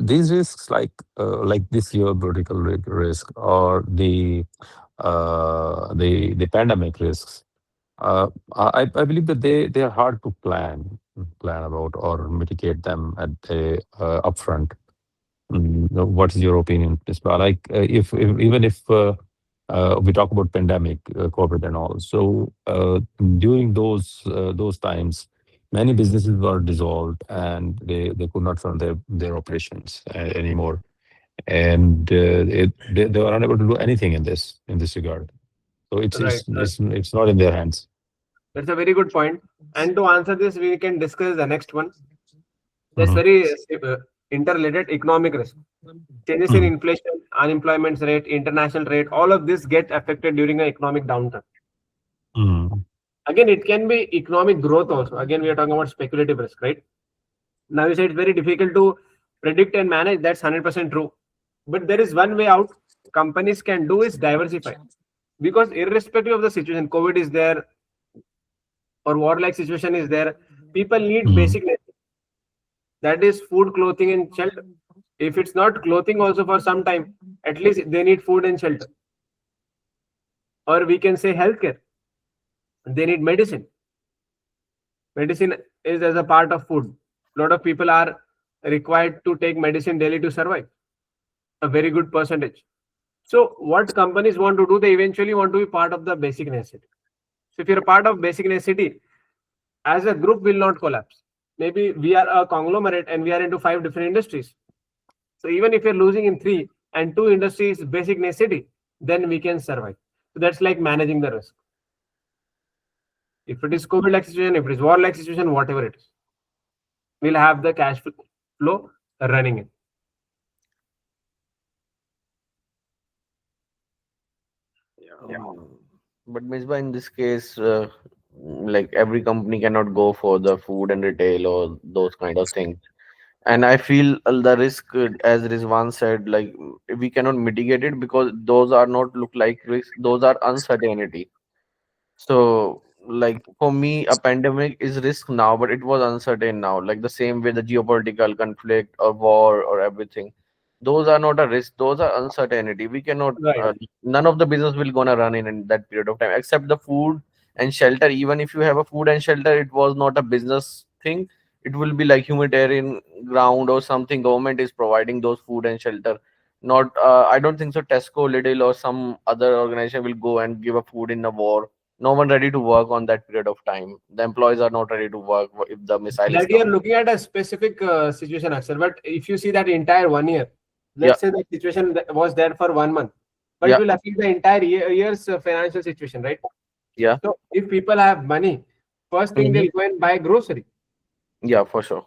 these risks, like this geopolitical risk, or the pandemic risks, I believe that they are hard to plan about or mitigate them at the upfront. What is your opinion, Prispa? Like even if we talk about pandemic, COVID, and all, so during those times, many businesses were dissolved and they could not run their operations anymore, and they were unable to do anything in this regard. So it's Right. it's it's, it's not in their hands. That's a very good point. And to answer this, we can discuss the next one. That's Mhm. very interrelated: economic risk. Changes in Mhm. inflation, unemployment rate, international rate, all of this get affected during an economic downturn. Mm. Again, it can be economic growth also. Again, we are talking about speculative risk, right? Now you say it's very difficult to predict and manage. That's 100% true. But there is one way out companies can do is diversify. Because irrespective of the situation, COVID is there or war-like situation is there, people need Mm. basic needs. That is food, clothing, and shelter. If it's not clothing also for some time, at least they need food and shelter. Or we can say healthcare. They need medicine. Medicine is as a part of food. A lot of people are required to take medicine daily to survive. A very good percentage. So what companies want to do, they eventually want to be part of the basic necessity. So if you're a part of basic necessity, as a group will not collapse. Maybe we are a conglomerate and we are into 5 different industries. So even if you're losing in 3 and 2 industries basic necessity, then we can survive. So that's like managing the risk. If it is COVID-like situation, if it is war-like situation, whatever it is, we'll have the cash flow running in. But Misbah, in this case, like every company cannot go for the food and retail or those kind of things. And I feel the risk, as Rizwan said, like we cannot mitigate it because those are not look like risk; those are uncertainty. So, like for me, a pandemic is risk now, but it was uncertain now. Like the same way the geopolitical conflict or war or everything, those are not a risk. Those are uncertainty. We cannot. Right. None of the business will gonna run in that period of time, except the food and shelter. Even if you have a food and shelter, it was not a business thing. It will be like humanitarian ground or something. Government is providing those food and shelter. Not. I don't think so. Tesco, Lidl, or some other organization will go and give a food in a war. No one ready to work on that period of time. The employees are not ready to work if the missile is That you're coming. looking at a specific situation, Aksar. But if you see that entire 1 year, Yeah, let's say the situation that was there for 1 month, but yeah, it will affect the entire year's financial situation, right? yeah, So if people have money, first thing hmm, they'll go and buy grocery. yeah, for sure.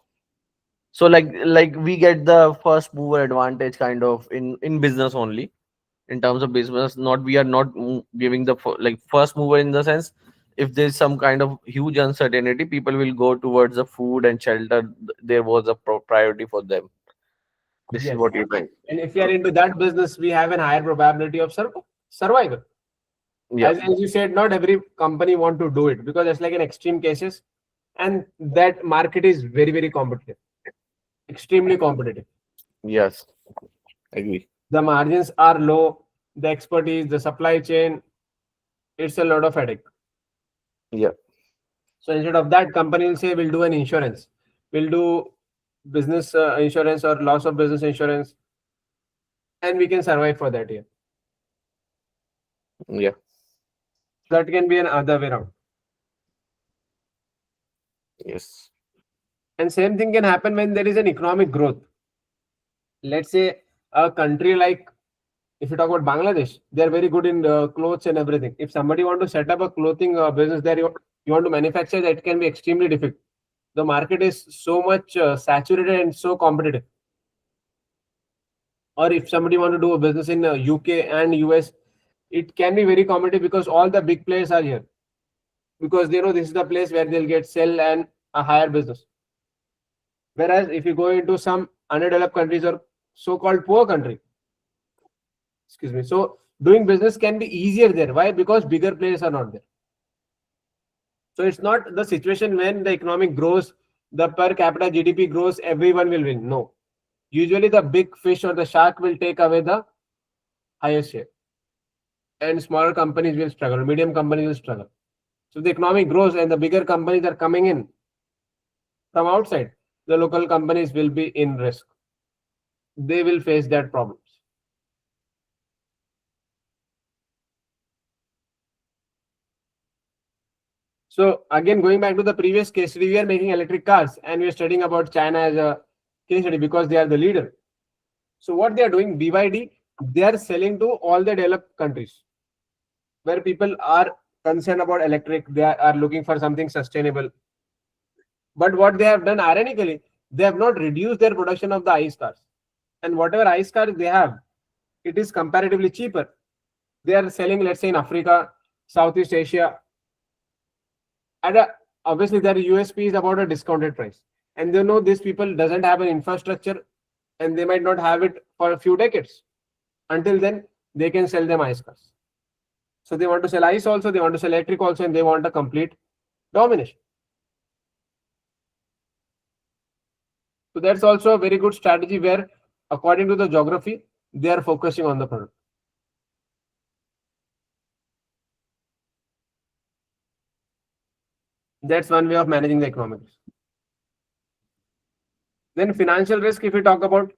So like we get the first mover advantage kind of in business only, in terms of business. Not we are not giving the like first mover in the sense, if there's some kind of huge uncertainty, people will go towards the food and shelter. There was a priority for them. This is Yes. what you think. And if you are into that business, we have a higher probability of survival. Yeah, As you said, not every company want to do it because it's like an extreme cases, and that market is very, very competitive, extremely competitive. yes, agree. The margins are low, the expertise, the supply chain, it's a lot of headache. Yeah, So instead of that, company will say we'll do an insurance, we'll do business insurance or loss of business insurance, and we can survive for that year. yeah, That can be an other way around. yes. And same thing can happen when there is an economic growth. Let's say a country like, if you talk about Bangladesh, they are very good in clothes and everything. If somebody want to set up a clothing business there, you want to manufacture, that can be extremely difficult. The market is so much saturated and so competitive. Or if somebody want to do a business in UK and US, it can be very competitive because all the big players are here. Because they know this is the place where they'll get sell and a higher business. Whereas if you go into some underdeveloped countries or so-called poor country, excuse me, so doing business can be easier there. Why? Because bigger players are not there. So it's not the situation when the economic grows, the per capita GDP grows, everyone will win. No. Usually the big fish or the shark will take away the highest share. And smaller companies will struggle, medium companies will struggle. So the economic grows and the bigger companies are coming in from outside. The local companies will be in risk. They will face that problems. So again, going back to the previous case study, we are making electric cars and we are studying about China as a case study because they are the leader. So what they are doing, BYD, they are selling to all the developed countries where people are concerned about electric. They are looking for something sustainable. But what they have done, ironically, they have not reduced their production of the ICE cars. And whatever ICE cars they have, it is comparatively cheaper. They are selling, let's say, in Africa, Southeast Asia. Obviously, their USP is about a discounted price. And they know these people doesn't have an infrastructure and they might not have it for a few decades. Until then, they can sell them ICE cars. So they want to sell ICE also, they want to sell electric also, and they want a complete domination. So that's also a very good strategy where, according to the geography, they are focusing on the product. That's one way of managing the economic risk. Then financial risk, if we talk about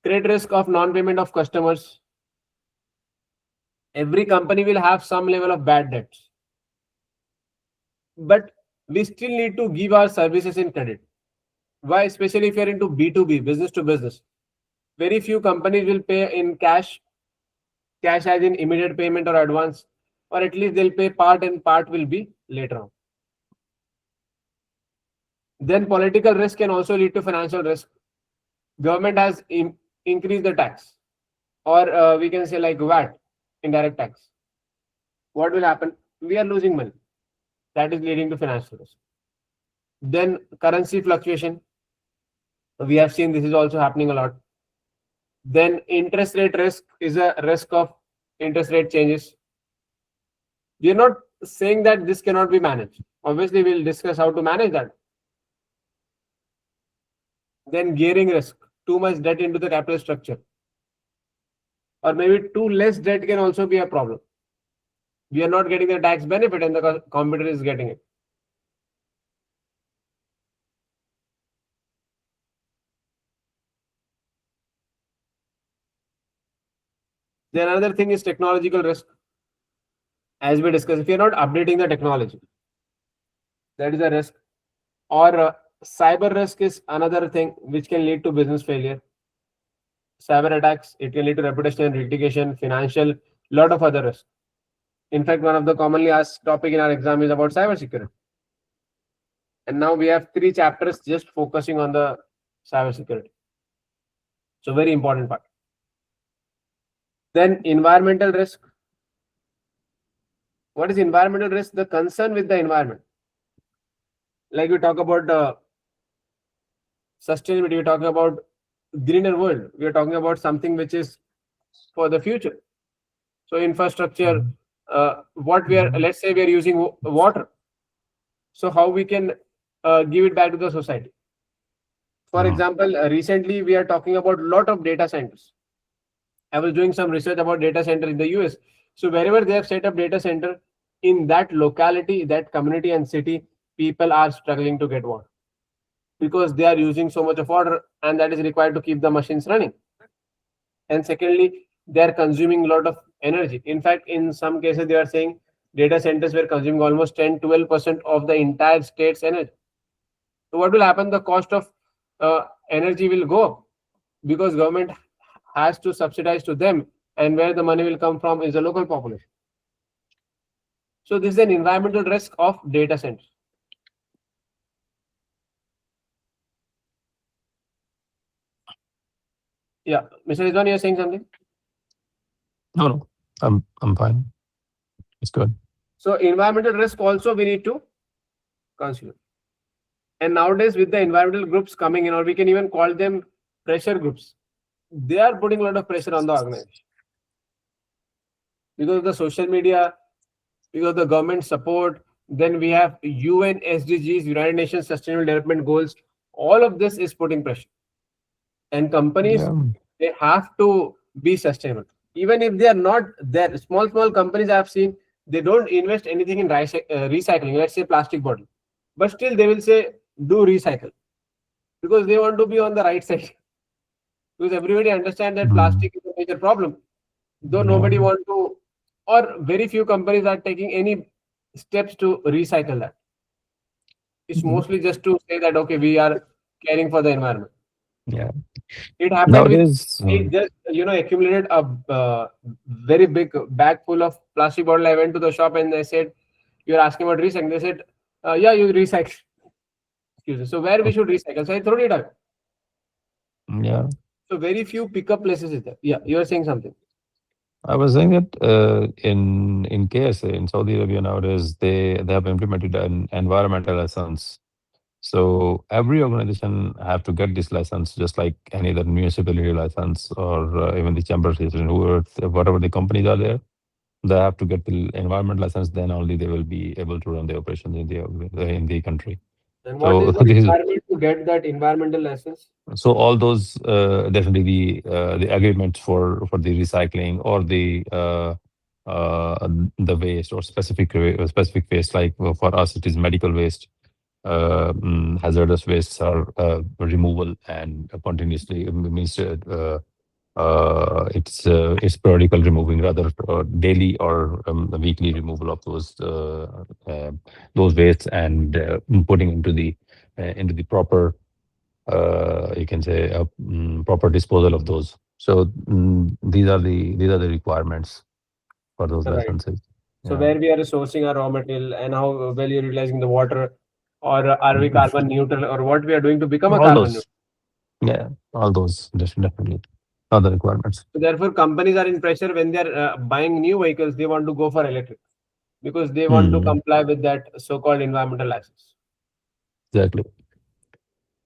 credit risk of non-payment of customers, every company will have some level of bad debts. But we still need to give our services in credit. Why? Especially if you're into B2B, business to business. Very few companies will pay in cash as in immediate payment or advance, or at least they'll pay part and part will be later on. Then political risk can also lead to financial risk. Government has increased the tax, or we can say like VAT, indirect tax. What will happen? We are losing money. That is leading to financial risk. Then currency fluctuation. We have seen this is also happening a lot. Then interest rate risk is a risk of interest rate changes. We are not saying that this cannot be managed. Obviously, we'll discuss how to manage that. Then gearing risk, too much debt into the capital structure. Or maybe too less debt can also be a problem. We are not getting the tax benefit and the competitor is getting it. Then another thing is technological risk. As we discussed, if you're not updating the technology, that is a risk. Or cyber risk is another thing which can lead to business failure. Cyber attacks, it can lead to reputation, litigation, financial, lot of other risks. In fact, one of the commonly asked topic in our exam is about cyber security. And now we have 3 chapters just focusing on the cyber security. So very important part. Then environmental risk. What is environmental risk? The concern with the environment. Like we talk about sustainability, we're talking about greener world. We are talking about something which is for the future. So infrastructure, what we are, let's say we are using water. So how we can give it back to the society. For example, recently we are talking about a lot of data centers. I was doing some research about data center in the US. So wherever they have set up data center, in that locality, that community and city, people are struggling to get water because they are using so much of water and that is required to keep the machines running. And secondly, they are consuming a lot of energy. In fact, in some cases, they are saying data centers were consuming almost 10-12% of the entire state's energy. So what will happen? The cost of energy will go up because government has to subsidize to them, and where the money will come from is the local population. So this is an environmental risk of data centers. Yeah, Mr. Rizwan, you're saying something? No, I'm fine. It's good. So environmental risk also we need to consider. And nowadays with the environmental groups coming in, or we can even call them pressure groups, they are putting a lot of pressure on the organization. Because of the social media, because of the government support, then we have UN SDGs, United Nations Sustainable Development Goals. All of this is putting pressure. And companies, they have to be sustainable. Even if they are not there, small companies I have seen, they don't invest anything in recycling, let's say plastic bottle. But still they will say, do recycle. Because they want to be on the right side. Because everybody understands that plastic is a major problem. Though nobody want to, or very few companies are taking any steps to recycle that. It's mostly just to say that, okay, we are caring for the environment. Yeah. It happened Nowadays, with, I just, accumulated a very big bag full of plastic bottle. I went to the shop and they said, you're asking about recycling. They said, yeah, you recycle. Excuse me. So where we should recycle? So I threw it out. yeah. So very few pickup places is there. Yeah, you are saying something. I was saying that in KSA, in Saudi Arabia nowadays, they have implemented an environmental license. So every organization have to get this license, just like any other municipality license or even the chamber association, whatever the companies are there, they have to get the environment license. Then only they will be able to run the operations in the country. And what So is the this is requirement to get that environmental license? so all those definitely the agreements for the recycling or the waste or specific waste, like for us it is medical waste. Hazardous wastes are removal and continuously means it's periodical removing, rather daily or weekly removal of those wastes and putting into the proper you can say proper disposal of those. So these are the requirements for those Right. licenses. So Yeah. where we are sourcing our raw material and how well you're utilizing the water, or are we Mhm. carbon neutral, or what we are doing to become a All carbon those, neutral. yeah, all those definitely are the requirements. So therefore, companies are in pressure when they are buying new vehicles. They want to go for electric because they want to Hmm. comply with that so-called environmental license. Exactly.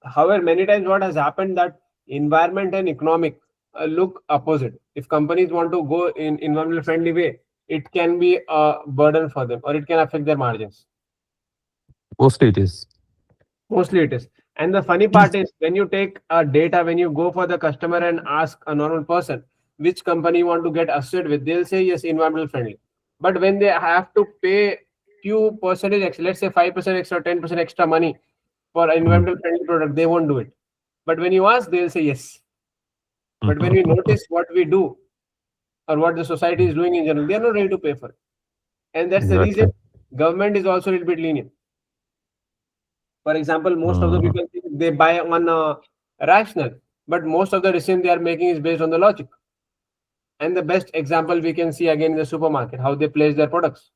However, many times what has happened that environment and economic look opposite. If companies want to go in environmental friendly way, it can be a burden for them or it can affect their margins. Mostly it is. Mostly it is. And the funny part is when you take data, when you go for the customer and ask a normal person which company you want to get associated with, they'll say yes, environmental friendly. But when they have to pay few percentage extra, let's say 5% extra, 10% extra money for an environmental friendly product, they won't do it. But when you ask, they'll say yes. But when we notice what we do or what the society is doing in general, they are not ready to pay for it. And that's the Exactly. reason government is also a little bit lenient. For example, most of the people think they buy on rational, but most of the decision they are making is based on the logic. And the best example we can see again in the supermarket, how they place their products.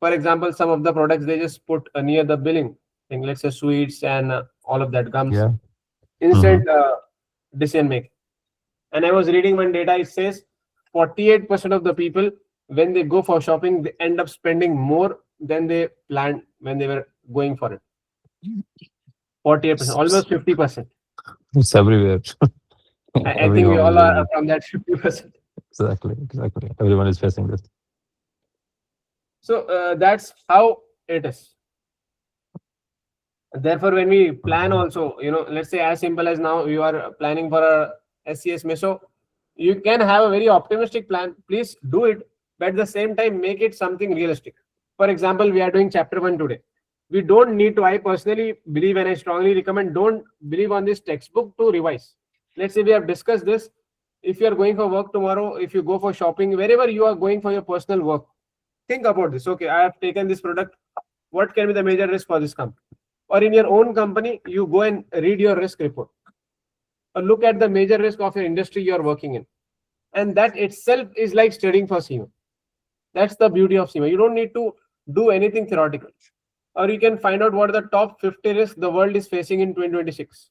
For example, some of the products they just put near the billing thing, let's say sweets and all of that gums. Yeah. Instant decision making. And I was reading one data, it says 48% of the people, when they go for shopping, they end up spending more than they planned when they were going for it. 48%, almost 50%. It's everywhere. I think we Everyone all is are doing it. from that 50%. Exactly. Everyone is facing this. So that's how it is. Therefore, when we plan also, let's say as simple as now you are planning for a SCS meso, you can have a very optimistic plan. Please do it, but at the same time, make it something realistic. For example, we are doing chapter 1 today. We don't need to, I personally believe and I strongly recommend, don't believe on this textbook to revise. Let's say we have discussed this. If you are going for work tomorrow, if you go for shopping, wherever you are going for your personal work, think about this. Okay, I have taken this product. What can be the major risk for this company? Or in your own company, you go and read your risk report or look at the major risk of your industry you are working in. And that itself is like studying for CIMA. That's the beauty of CIMA. You don't need to do anything theoretical. Or you can find out what are the top 50 risks the world is facing in 2026.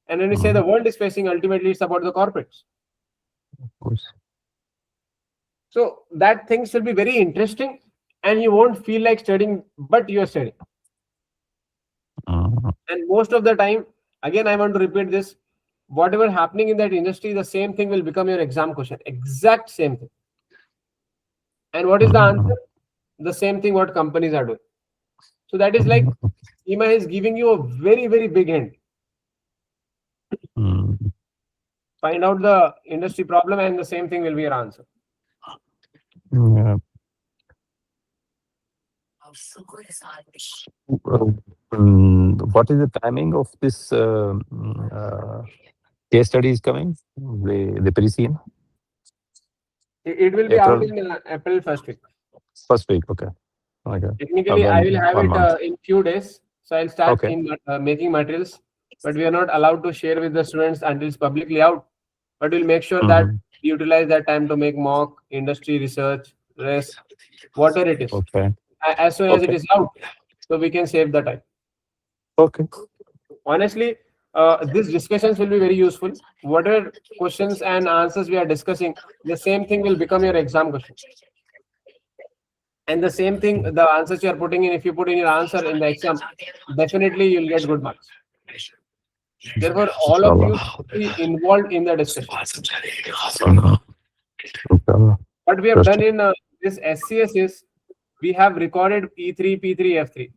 And when we say the world is facing, ultimately it's about the corporates. Of course. So that things will be very interesting and you won't feel like studying, but you are studying. And most of the time, again, I want to repeat this, whatever happening in that industry, the same thing will become your exam question. Exact same thing. And what is the answer? The same thing what companies are doing. So that is like CIMA is giving you a very, very big hint. Find out the industry problem and the same thing will be your answer. Yeah. What is the timing of this case study is coming? The pre-CIMA? It will be out April in April first week. first week. Okay. Technically, I will have 1 it month. in few days. So I'll start Okay. in making materials, but we are not allowed to share with the students until it's publicly out. But we'll make sure that we utilize that time to make mock, industry research, risk, whatever it is. Okay. As soon as it Okay. is out, so we can save the time. Okay. Honestly, these discussions will be very useful. Whatever questions and answers we are discussing, the same thing will become your exam question. And the same thing, the answers you are putting in, if you put in your answer in the exam, definitely you'll get good marks. Therefore, all of you should be involved in the discussion. What we have done in this SCS is we have recorded P3, P3, F3.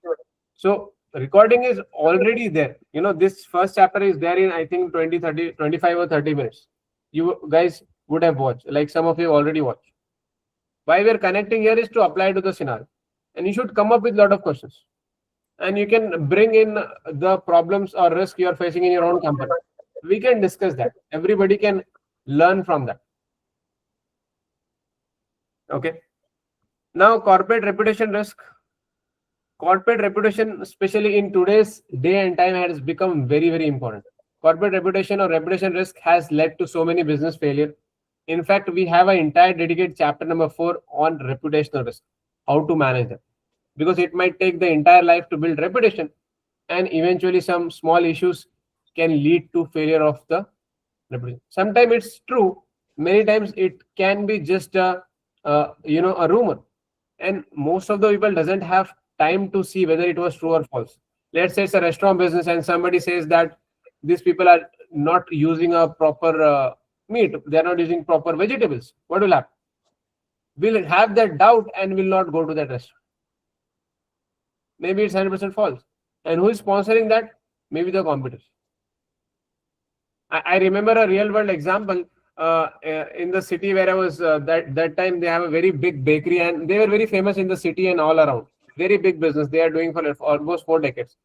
So recording is already there. You know, this first chapter is there in, I think, 20, 30, 25 or 30 minutes. You guys would have watched, like some of you already watched. Why we are connecting here is to apply to the scenario. And you should come up with a lot of questions. And you can bring in the problems or risk you are facing in your own company. We can discuss that. Everybody can learn from that. Okay. Now, corporate reputation risk. Corporate reputation, especially in today's day and time, has become very, very important. Corporate reputation or reputation risk has led to so many business failure. In fact, we have an entire dedicated chapter number 4 on reputational risk, how to manage them, because it might take the entire life to build reputation, and eventually some small issues can lead to failure of the reputation. Sometimes it's true, many times it can be just a a rumor, and most of the people doesn't have time to see whether it was true or false. Let's say it's a restaurant business and somebody says that these people are not using a proper meat, they are not using proper vegetables. What will happen? We'll have that doubt and will not go to that restaurant. Maybe it's 100% false. And who is sponsoring that? Maybe the competitors. I remember a real world example in the city where I was. That time they have a very big bakery and they were very famous in the city and all around. Very big business they are doing for almost 4 decades.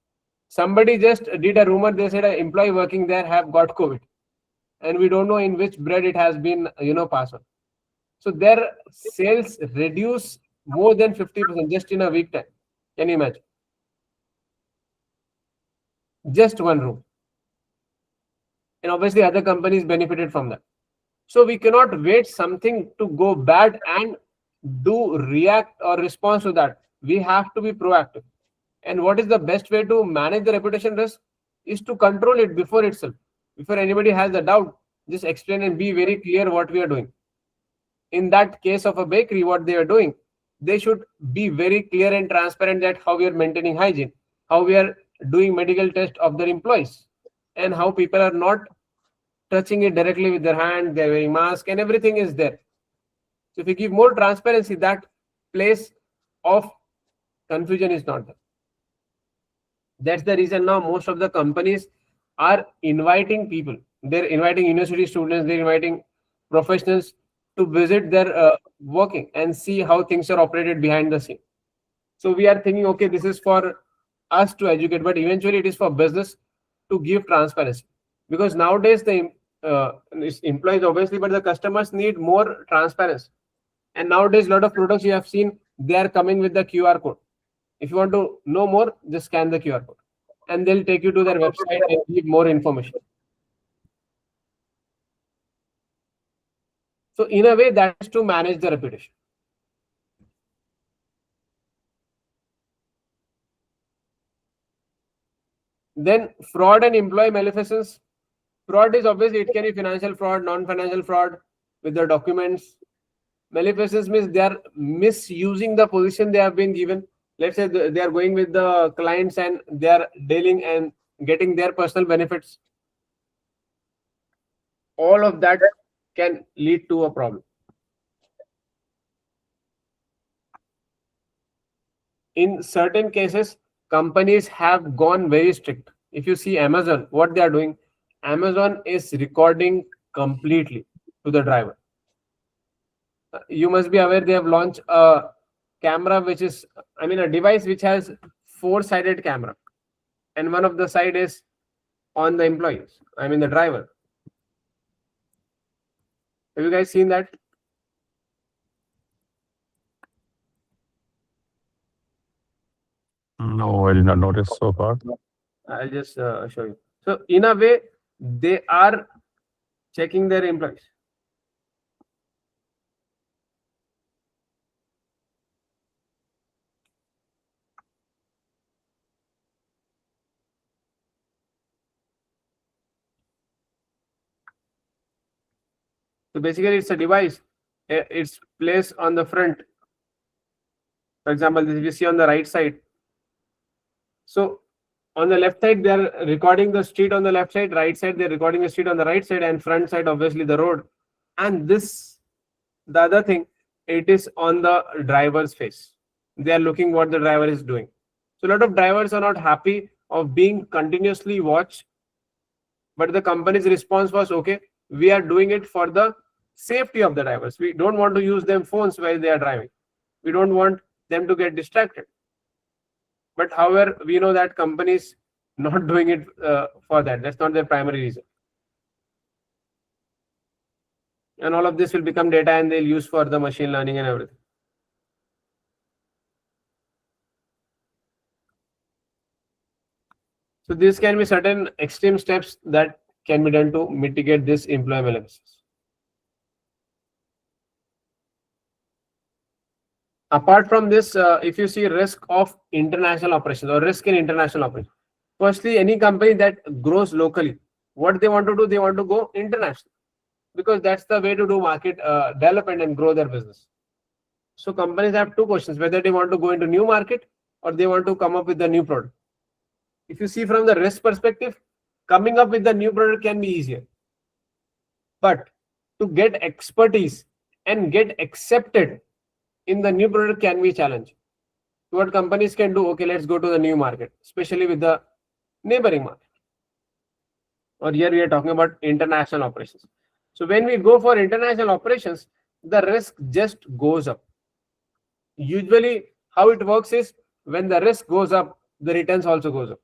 Somebody just did a rumor. They said an employee working there have got COVID, and we don't know in which bread it has been passed on. So their sales reduce more than 50% just in a week time. Can you imagine? Just one room. And obviously other companies benefited from that. So we cannot wait something to go bad and do react or respond to that. We have to be proactive. And what is the best way to manage the reputation risk is to control it before itself. Before anybody has a doubt, just explain and be very clear what we are doing. In that case of a bakery, what they are doing, they should be very clear and transparent that how we are maintaining hygiene, how we are doing medical test of their employees, and how people are not touching it directly with their hand, they're wearing mask, and everything is there. So if you give more transparency, that place of confusion is not there. That's the reason now most of the companies are inviting people. They're inviting university students, they're inviting professionals to visit their working and see how things are operated behind the scene. So we are thinking, okay, this is for us to educate, but eventually it is for business to give transparency. Because nowadays the employees obviously, but the customers need more transparency. And nowadays a lot of products you have seen, they are coming with the QR code. If you want to know more, just scan the QR code and they'll take you to their website and give more information. So in a way, that is to manage the reputation. Then fraud and employee malfeasance. Fraud is obviously, it can be financial fraud, non-financial fraud with the documents. Malfeasance means they are misusing the position they have been given. Let's say they are going with the clients and they are dealing and getting their personal benefits. All of that can lead to a problem. In certain cases, companies have gone very strict. If you see Amazon, what they are doing, Amazon is recording completely to the driver. You must be aware they have launched a camera which is, a device which has 4-sided camera, and one of the side is on the employees, the driver. Have you guys seen that? No, I did not notice so far. I'll just show you. So in a way, they are checking their employees. So basically, it's a device. It's placed on the front. For example, this you see on the right side. So on the left side, they are recording the street on the left side. Right side, they're recording the street on the right side, and front side, obviously, the road. And this, the other thing, it is on the driver's face. They are looking what the driver is doing. So a lot of drivers are not happy of being continuously watched. But the company's response was, okay, we are doing it for the safety of the drivers. We don't want to use them phones while they are driving. We don't want them to get distracted. But however, we know that companies not doing it for that. That's not their primary reason. And all of this will become data and they'll use for the machine learning and everything. So this can be certain extreme steps that can be done to mitigate this employee malfeasance. Apart from this, if you see risk of international operations or risk in international operations, firstly, any company that grows locally, what they want to do, they want to go international because that's the way to do market development and grow their business. So companies have two questions, whether they want to go into new market or they want to come up with the new product. If you see from the risk perspective, coming up with the new product can be easier. But to get expertise and get accepted in the new product can be a challenge. So what companies can do, okay, let's go to the new market, especially with the neighboring market. Or here we are talking about international operations. So when we go for international operations, the risk just goes up. Usually how it works is when the risk goes up, the returns also goes up.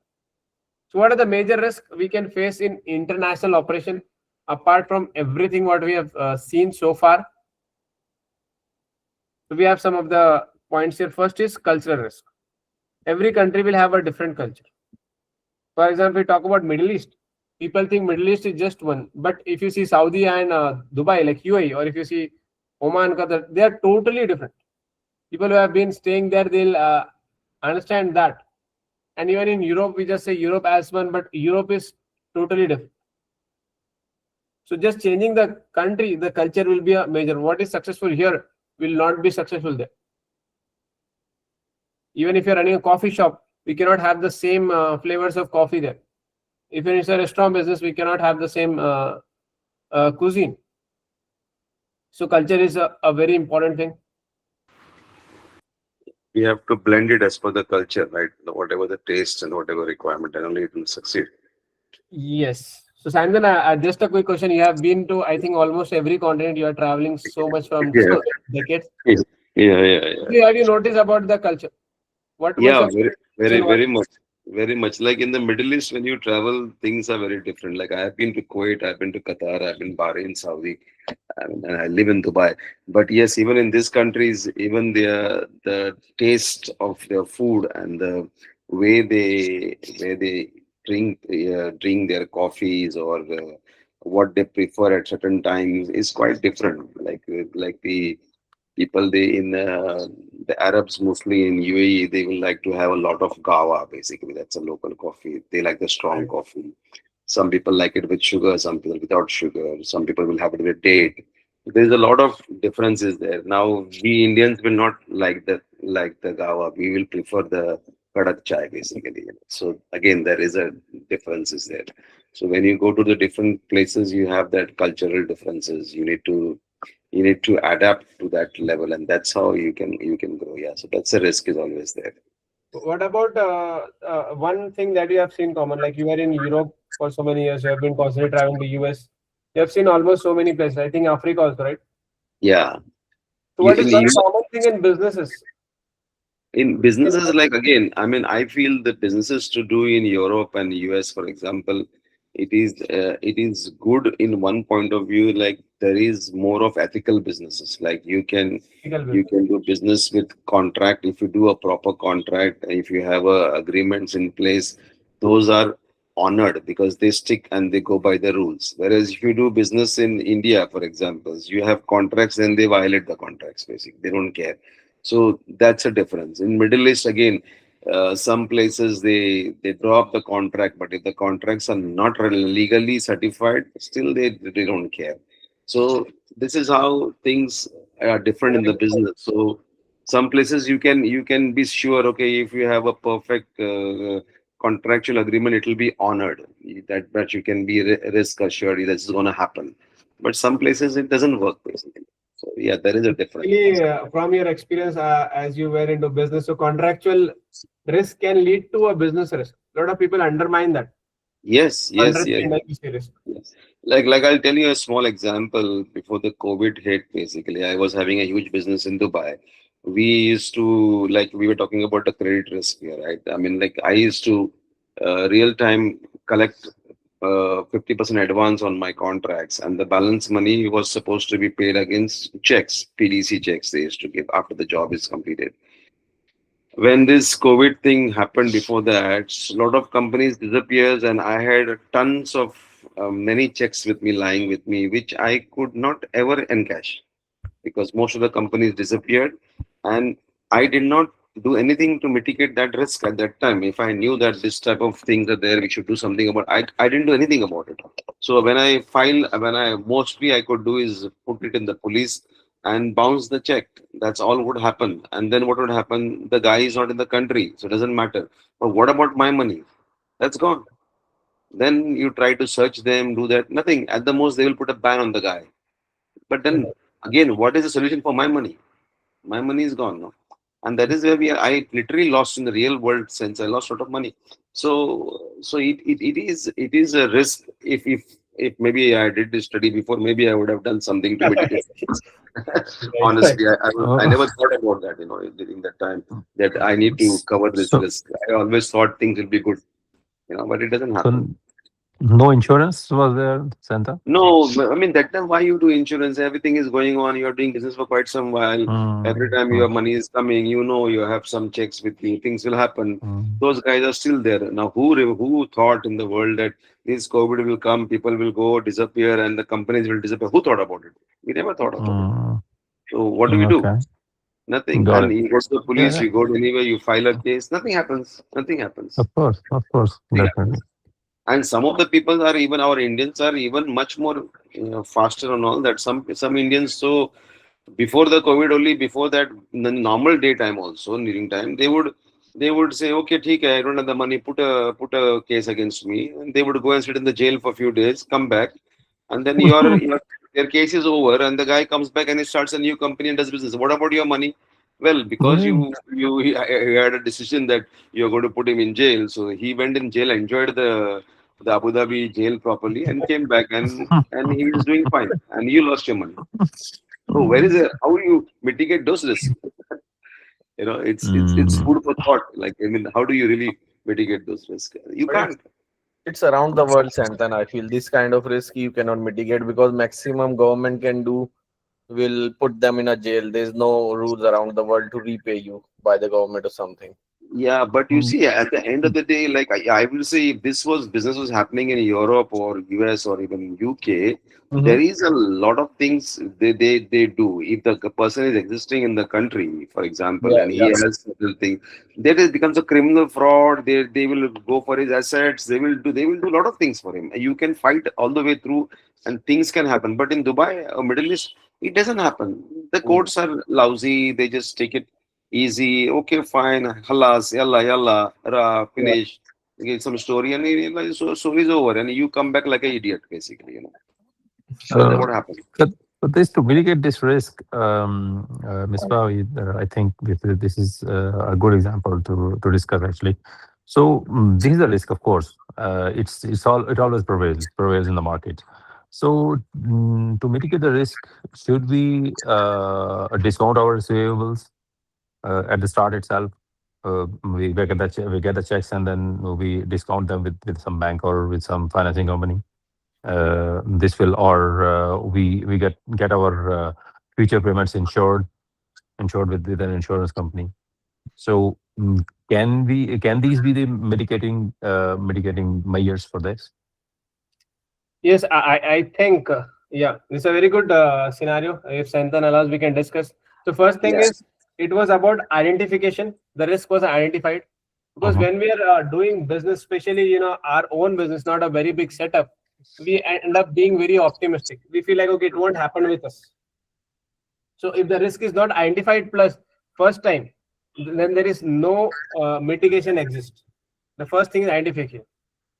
So what are the major risks we can face in international operation apart from everything what we have seen so far? So we have some of the points here. First is cultural risk. Every country will have a different culture. For example, we talk about Middle East. People think Middle East is just one. But if you see Saudi and Dubai, like UAE, or if you see Oman, Qatar, they are totally different. People who have been staying there, they'll understand that. And even in Europe, we just say Europe as one, but Europe is totally different. So just changing the country, the culture will be a major. What is successful here will not be successful there. Even if you're running a coffee shop, we cannot have the same flavors of coffee there. If it's a restaurant business, we cannot have the same cuisine. So culture is a very important thing. We have to blend it as per the culture, right? Whatever the taste and whatever requirement, and only it will succeed. Yes. So Sandan, just a quick question. You have been to, I think, almost every continent. You are traveling so much from decades. Yeah. Have you noticed about the culture? What Yeah, much of- very much. Like in the Middle East, when you travel, things are very different. Like I have been to Kuwait, I've been to Qatar, I've been Bahrain, Saudi, and I live in Dubai. But yes, even in these countries, even the taste of their food and the way they drink their coffees or what they prefer at certain times is quite different. Like the people the Arabs mostly in UAE, they will like to have a lot of gawa. Basically, that's a local coffee. They like the strong coffee. Some people like it with sugar, some people without sugar, some people will have it with date. There's a lot of differences there. Now we Indians will not like the gawa. We will prefer the kadak chai basically. So again, there is a differences there. So when you go to the different places, you have that cultural differences. You need to adapt to that level, and that's how you can grow. Yeah, so that's a risk is always there. What about one thing that you have seen common? Like you were in Europe for so many years, you have been constantly traveling to US. You have seen almost so many places. I think Africa also, right? Yeah. So what In is one common thing in businesses? In businesses, like again, I mean, I feel the businesses to do in Europe and US, for example, it is good in one point of view. Like there is more of ethical businesses. Like you can do business with contract if you do a proper contract. If you have agreements in place, those are honored because they stick and they go by the rules. Whereas if you do business in India, for example, you have contracts and they violate the contracts. Basically, they don't care. So that's a difference. In Middle East, again, some places they draw up the contract, but if the contracts are not legally certified, still they don't care. So this is how things are different in the business. So some places you can be sure, okay, if you have a perfect contractual agreement, it will be honored. That you can be risk assured that this is going to happen. But some places it doesn't work basically. So yeah, there is a difference. Really, from your experience as you were into business, so contractual risk can lead to a business risk. A lot of people undermine that. Yes, yes, yes. Underestimate the risk. Yes. Like I'll tell you a small example. Before the COVID hit, basically, I was having a huge business in Dubai. We used to, like we were talking about the credit risk here, right? I mean, like I used to real time collect 50% advance on my contracts, and the balance money was supposed to be paid against checks, PDC checks they used to give after the job is completed. When this COVID thing happened, before that, a lot of companies disappears, and I had tons of many checks with me lying with me, which I could not ever encash because most of the companies disappeared, and I did not do anything to mitigate that risk at that time. If I knew that this type of things are there, we should do something about. I didn't do anything about it. So when I mostly I could do is put it in the police and bounce the check. That's all would happen. And then what would happen? The guy is not in the country, so it doesn't matter. But what about my money? That's gone. Then you try to search them, do that. Nothing. At the most, they will put a ban on the guy. But then again, what is the solution for my money? My money is gone now, and that is where we are. I literally lost in the real world sense. I lost a lot of money. So it is a risk. If maybe I did this study before, maybe I would have done something to mitigate. Honestly, I never thought about that. During that time that I need to cover this So, risk. I always thought things will be good. But it doesn't so happen. no insurance was there, Santa? No, I mean that time why you do insurance? Everything is going on. You are doing business for quite some while. Every time your money is coming, you have some checks with you. Things will happen. Those guys are still there. Now, who thought in the world that this COVID will come, people will go disappear, and the companies will disappear? Who thought about it? We never thought about it. So what do we do? Okay, Nothing. got And it. you go to the Yeah, police, yeah, you go to anywhere, you file a case. Nothing happens. Nothing happens. of course, Nothing definitely. happens. And some of the people are even our Indians are even much more faster and all that. Some Indians, so before the COVID, only before that, in the normal daytime also during time, they would say, okay, ठीक है, I don't have the money, put a case against me, and they would go and sit in the jail for a few days, come back, and then their case is over, and the guy comes back and he starts a new company and does business. What about your money? Well, because Yeah. he had a decision that you're going to put him in jail, so he went in jail, enjoyed the Abu Dhabi jail properly, and came back, and he is doing fine, and you lost your money. So where is it? How do you mitigate those risks? It's food for thought. Like, I mean, how do you really mitigate those risks? You But can't. it's around the world, Santan. I feel this kind of risk you cannot mitigate because maximum government can do will put them in a jail. There's no rules around the world to repay you by the government or something. Yeah, but you see, at the end of the day, like I will say, if business was happening in Europe or US or even UK, there is a lot of things they do. If the person is existing in the country, for example, Yeah, and he yeah. has certain things, that it becomes a criminal fraud. They will go for his assets. They will do a lot of things for him. You can fight all the way through, and things can happen. But in Dubai or Middle East, it doesn't happen. The courts are lousy. They just take it easy. Okay, fine. Halas, yalla, yalla, Yeah. finish. Get some story, and so story's over, and you come back like an idiot, basically. That's Uh, what happens. but this to mitigate this risk, Ms. Bawi, I think this is a good example to discuss actually. So this is a risk, of course. It always prevails in the market. So to mitigate the risk, should we discount our receivables at the start itself? We get the checks and then we discount them with some bank or with some financing company. This will or we get our future payments insured with an insurance company. So can these be the mitigating measures for this? Yes, I think, yeah, this is a very good scenario. If Santan allows, we can discuss. So first thing Yes. is, it was about identification. The risk was identified because when we are doing business, especially our own business, not a very big setup. we end up being very optimistic. We feel like, okay, it won't happen with us. So if the risk is not identified plus first time, then there is no mitigation exists. The first thing is identification.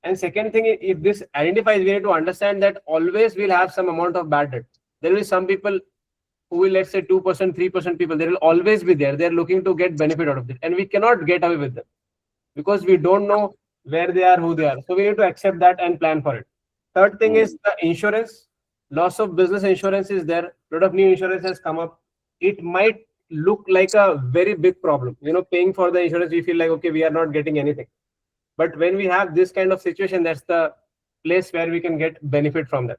And second thing, if this identifies, we need to understand that always we'll have some amount of bad debt. There will be some people who will, let's say 2%, 3% people, they will always be there. They're looking to get benefit out of it. And we cannot get away with them because we don't know where they are, who they are. So we need to accept that and plan for it. Third thing is the insurance. Loss of business insurance is there. A lot of new insurance has come up. It might look like a very big problem. Paying for the insurance, we feel like, okay, we are not getting anything. But when we have this kind of situation, that's the place where we can get benefit from that.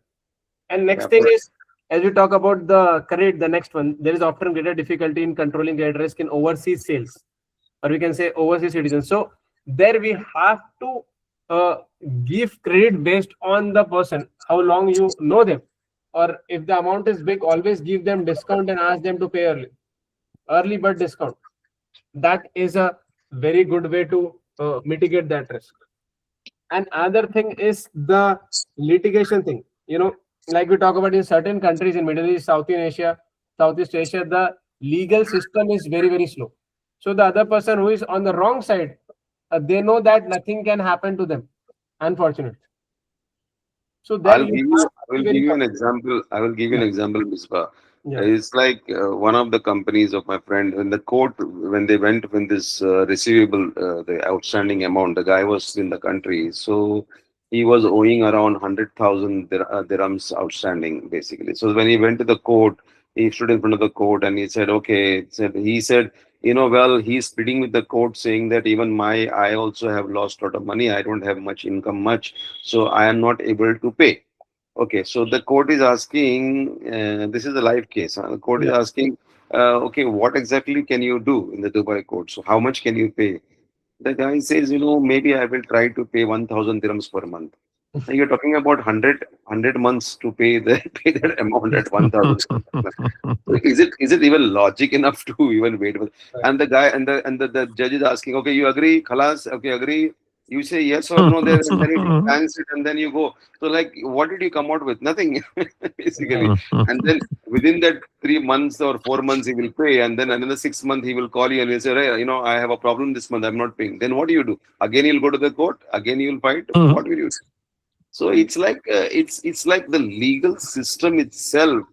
And next thing is, as we talk about the credit, the next one, there is often greater difficulty in controlling credit risk in overseas sales, or we can say overseas citizens. So there we have to give credit based on the person, how long you know them, or if the amount is big, always give them discount and ask them to pay early bird discount. That is a very good way to mitigate that risk. And another thing is the litigation thing. Like we talk about in certain countries in Middle East, Southeast Asia, the legal system is very, very slow. So the other person who is on the wrong side, they know that nothing can happen to them, unfortunately. So there I will give you an example. I will give you an example, Misbah. Yeah. It's like one of the companies of my friend in the court when they went when this receivable, the outstanding amount, the guy was in the country, so he was owing around 100,000 dirhams outstanding basically. So when he went to the court, he stood in front of the court and he said, okay, he said, well, he's pleading with the court saying that even I also have lost a lot of money. I don't have much income, so I am not able to pay. Okay, so the court is asking, this is a live case. The court is asking, okay, what exactly can you do in the Dubai court? So how much can you pay? The guy says, maybe I will try to pay 1,000 dirhams per month. Now you're talking about 100 months to pay pay that amount at 1,000. So is it even logic enough to even wait for? And the guy and the judge is asking, okay, you agree, khalas, okay, agree. You say yes or no there, and then he banks it, and then you go. So like, what did you come out with? Nothing, basically. And then within that 3 months or 4 months, he will pay, and then another 6 months he will call you and he'll say, hey, I have a problem this month, I'm not paying. Then what do you do? Again, you'll go to the court. Again, you'll fight. What will you do? So it's like the legal system itself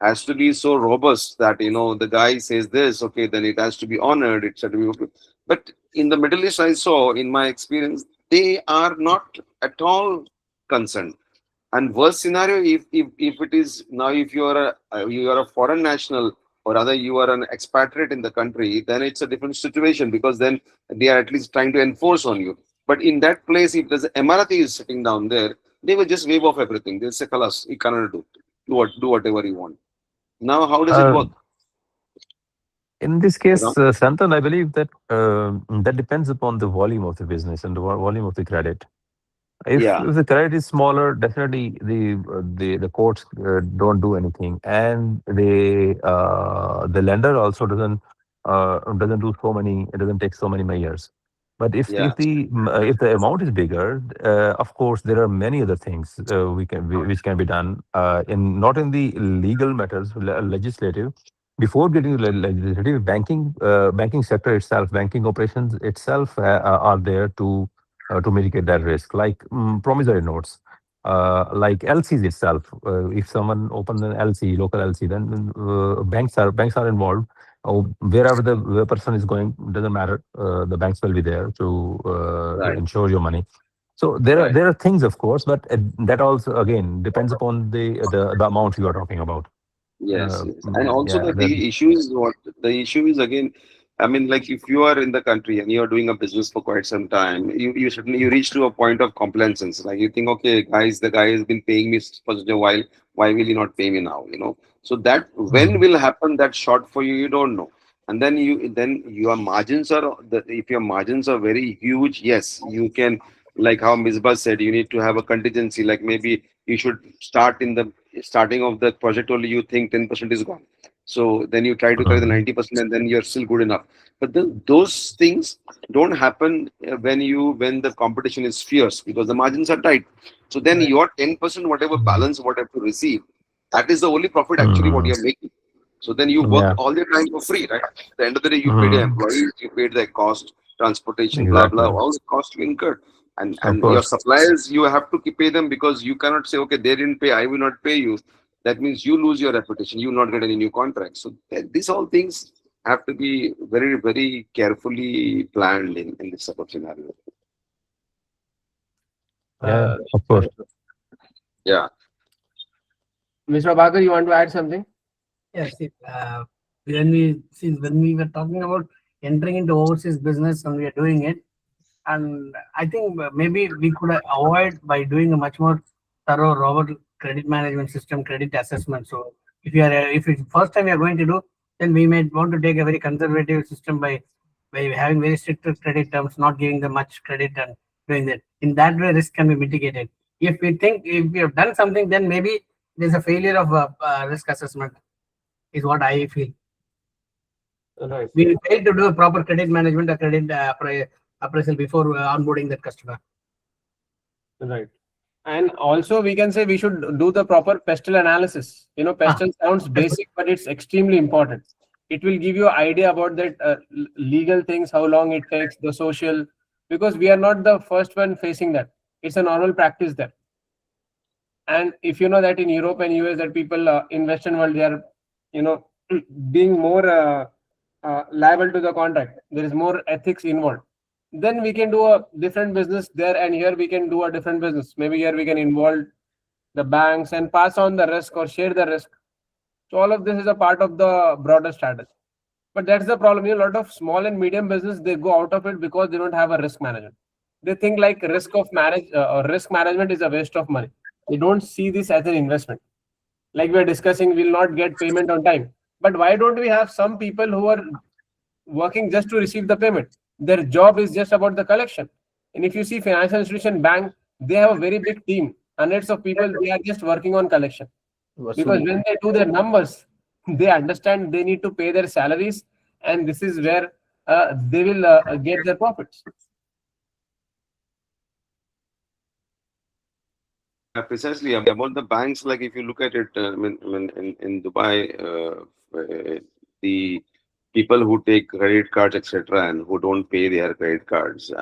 has to be so robust that the guy says this, okay, then it has to be honored, it should be okay. But in the Middle East, I saw in my experience, they are not at all concerned. And worst scenario, if it is now, if you are a foreign national, or rather you are an expatriate in the country, then it's a different situation because then they are at least trying to enforce on you. But in that place, if there's Emirati is sitting down there, they will just wave off everything. They'll say, "Kalas, you cannot do whatever you want." Now, how does it work? In this case, Ram? Santan, I believe that that depends upon the volume of the business and the volume of the credit. If the credit is smaller, definitely the courts don't do anything, and the lender also doesn't do so many. It doesn't take so many measures. But if the amount is bigger, of course there are many other things which can be done not in the legal matters, legislative. Before getting to legislative, banking sector itself, banking operations itself are there to mitigate that risk, like promissory notes, like LCs itself. If someone opens an LC, local LC, then banks are involved. Wherever the person is going, doesn't matter. The banks will be there to ensure your money. So there are things, of course, but that also again depends upon the amount you are talking about. Yes. And also the issue is again, I mean, like if you are in the country and you are doing a business for quite some time, you certainly reach to a point of complaisance. Like you think, okay, guys, the guy has been paying me for such a while. Why will he not pay me now? So that when will happen that short for you, you don't know. And then your margins if your margins are very huge, yes, you can, like how Misbah said, you need to have a contingency. Like maybe you should start in the starting of the project only, you think 10% is gone. So then you try to carry the 90% and then you're still good enough. But then those things don't happen when the competition is fierce because the margins are tight. So then Right. your 10%, whatever balance, whatever to receive, that is the only profit actually what you're making. So then you work Yeah. all the time for free, right? At the end of the day, you paid your Mhm. employees, you paid their cost, transportation, blah Exactly. blah, all the costs you incurred. Of And your course. suppliers, you have to pay them because you cannot say, okay, they didn't pay, I will not pay you. That means you lose your reputation, you will not get any new contracts. So these all things have to be very, very carefully planned in this sort of scenario. Yeah, of course. Yeah. Mr. Bhagar, you want to add something? Yes, when we were talking about entering into overseas business and we are doing it, and I think maybe we could avoid by doing a much more thorough robot credit management system, credit assessment. So if it's first time we are going to do, then we may want to take a very conservative system by having very strict credit terms, not giving them much credit and doing that. In that way, risk can be mitigated. If we have done something, then maybe there's a failure of risk assessment, is what I feel. Right. We failed to do a proper credit management or credit appraisal before onboarding that customer. Right. And also we can say we should do the proper pestle analysis. Pestle sounds basic, but it's extremely important. It will give you an idea about that legal things, how long it takes, the social, because we are not the first one facing that. It's a normal practice there. And if you know that in Europe and US that people in Western world, they are, being more liable to the contract. There is more ethics involved. Then we can do a different business there, and here we can do a different business. Maybe here we can involve the banks and pass on the risk or share the risk. So all of this is a part of the broader strategy. But that's the problem. A lot of small and medium business, they go out of it because they don't have a risk management. They think like risk of manage or risk management is a waste of money. They don't see this as an investment. Like we are discussing, we'll not get payment on time. But why don't we have some people who are working just to receive the payment? Their job is just about the collection. And if you see financial institution, bank, they have a very big team, hundreds of people. They are just working on collection because when they do their numbers, they understand they need to pay their salaries, and this is where they will get their profits. Precisely about the banks. Like if you look at it, in Dubai, the people who take credit cards, etc., and who don't pay their credit cards,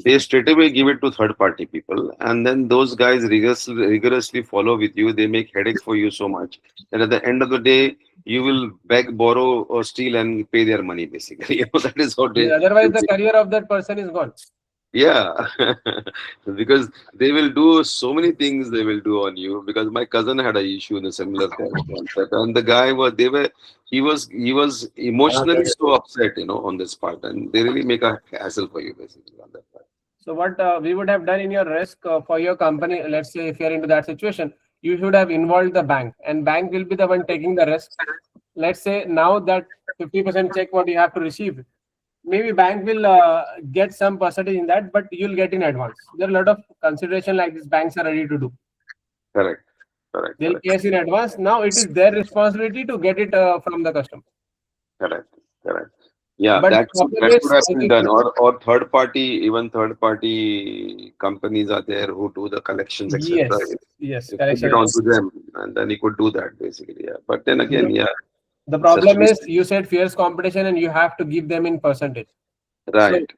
they straight away give it to third-party people, and then those guys rigorously follow with you. They make headache for you so much that at the end of the day, you will beg, borrow, or steal and pay their money. Basically, that is how they. Otherwise, the career of that person is gone. Yeah, because they will do so many things they will do on you. Because my cousin had an issue in a similar concept, and the guy he was emotionally so upset, on this part, and they really make a hassle for you basically on that part. So what we would have done in your risk for your company, let's say if you're into that situation, you should have involved the bank, and bank will be the one taking the risk. Let's say now that 50% check what you have to receive, maybe bank will get some percentage in that, but you'll get in advance. There are a lot of consideration like this banks are ready to do. Correct. They'll pay us in advance. Now it is their responsibility to get it from the customer. Correct. Yeah, But that problem could is, have been done. Or third party companies are there who do the collections, etc. yes, Put collection. it onto them, and then you could do that basically. Yeah, but then again, The problem is you said fierce competition, and you have to give them in percentage. Right.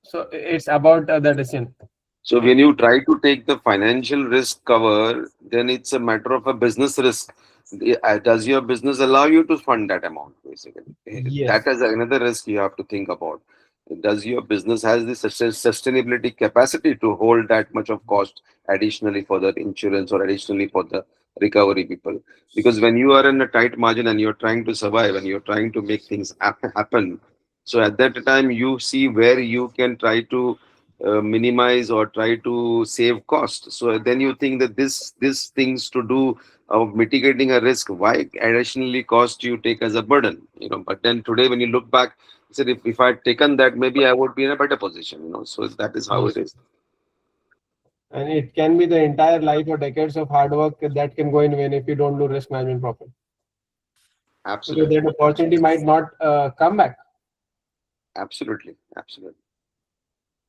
So it's about the decision. So when you try to take the financial risk cover, then it's a matter of a business risk. Does your business allow you to fund that amount, basically? Yes. That is another risk you have to think about. Does your business has the sustainability capacity to hold that much of cost additionally for the insurance or additionally for the recovery people? Because when you are in a tight margin and you're trying to survive and you're trying to make things happen, so at that time you see where you can try to minimize or try to save cost. So then you think that this things to do of mitigating a risk, why additionally cost you take as a burden, but then today when you look back, you said if I had taken that, maybe I would be in a better position, so that is how it is. And it can be the entire life or decades of hard work that can go in vain if you don't do risk management properly. because that Absolutely. opportunity might not come back. Absolutely. Absolutely.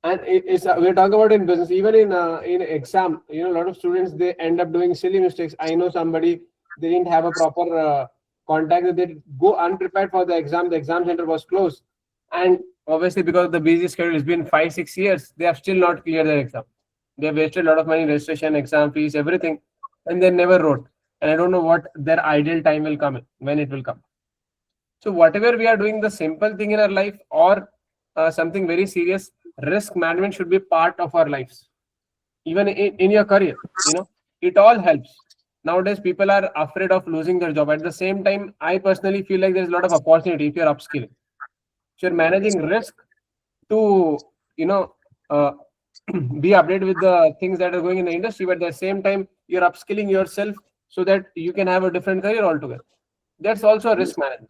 And it's we're talking about in business, even in exam. You know, a lot of students, they end up doing silly mistakes. I know somebody, they didn't have a proper contact. They go unprepared for the exam. The exam center was closed, and obviously because the busy schedule has been 5 6 years, they have still not cleared their exam. They have wasted a lot of money, registration, exam fees, everything, and they never wrote. And I don't know what their ideal time will come in, when it will come. So whatever we are doing, the simple thing in our life or something very serious, risk management should be part of our lives. Even in your career, you know, it all helps. Nowadays, people are afraid of losing their job. At the same time, I personally feel like there's a lot of opportunity if you're upskilling. If you're managing risk to, you know, uh, be updated with the things that are going in the industry, but at the same time, you're upskilling yourself so that you can have a different career altogether. That's also a risk management.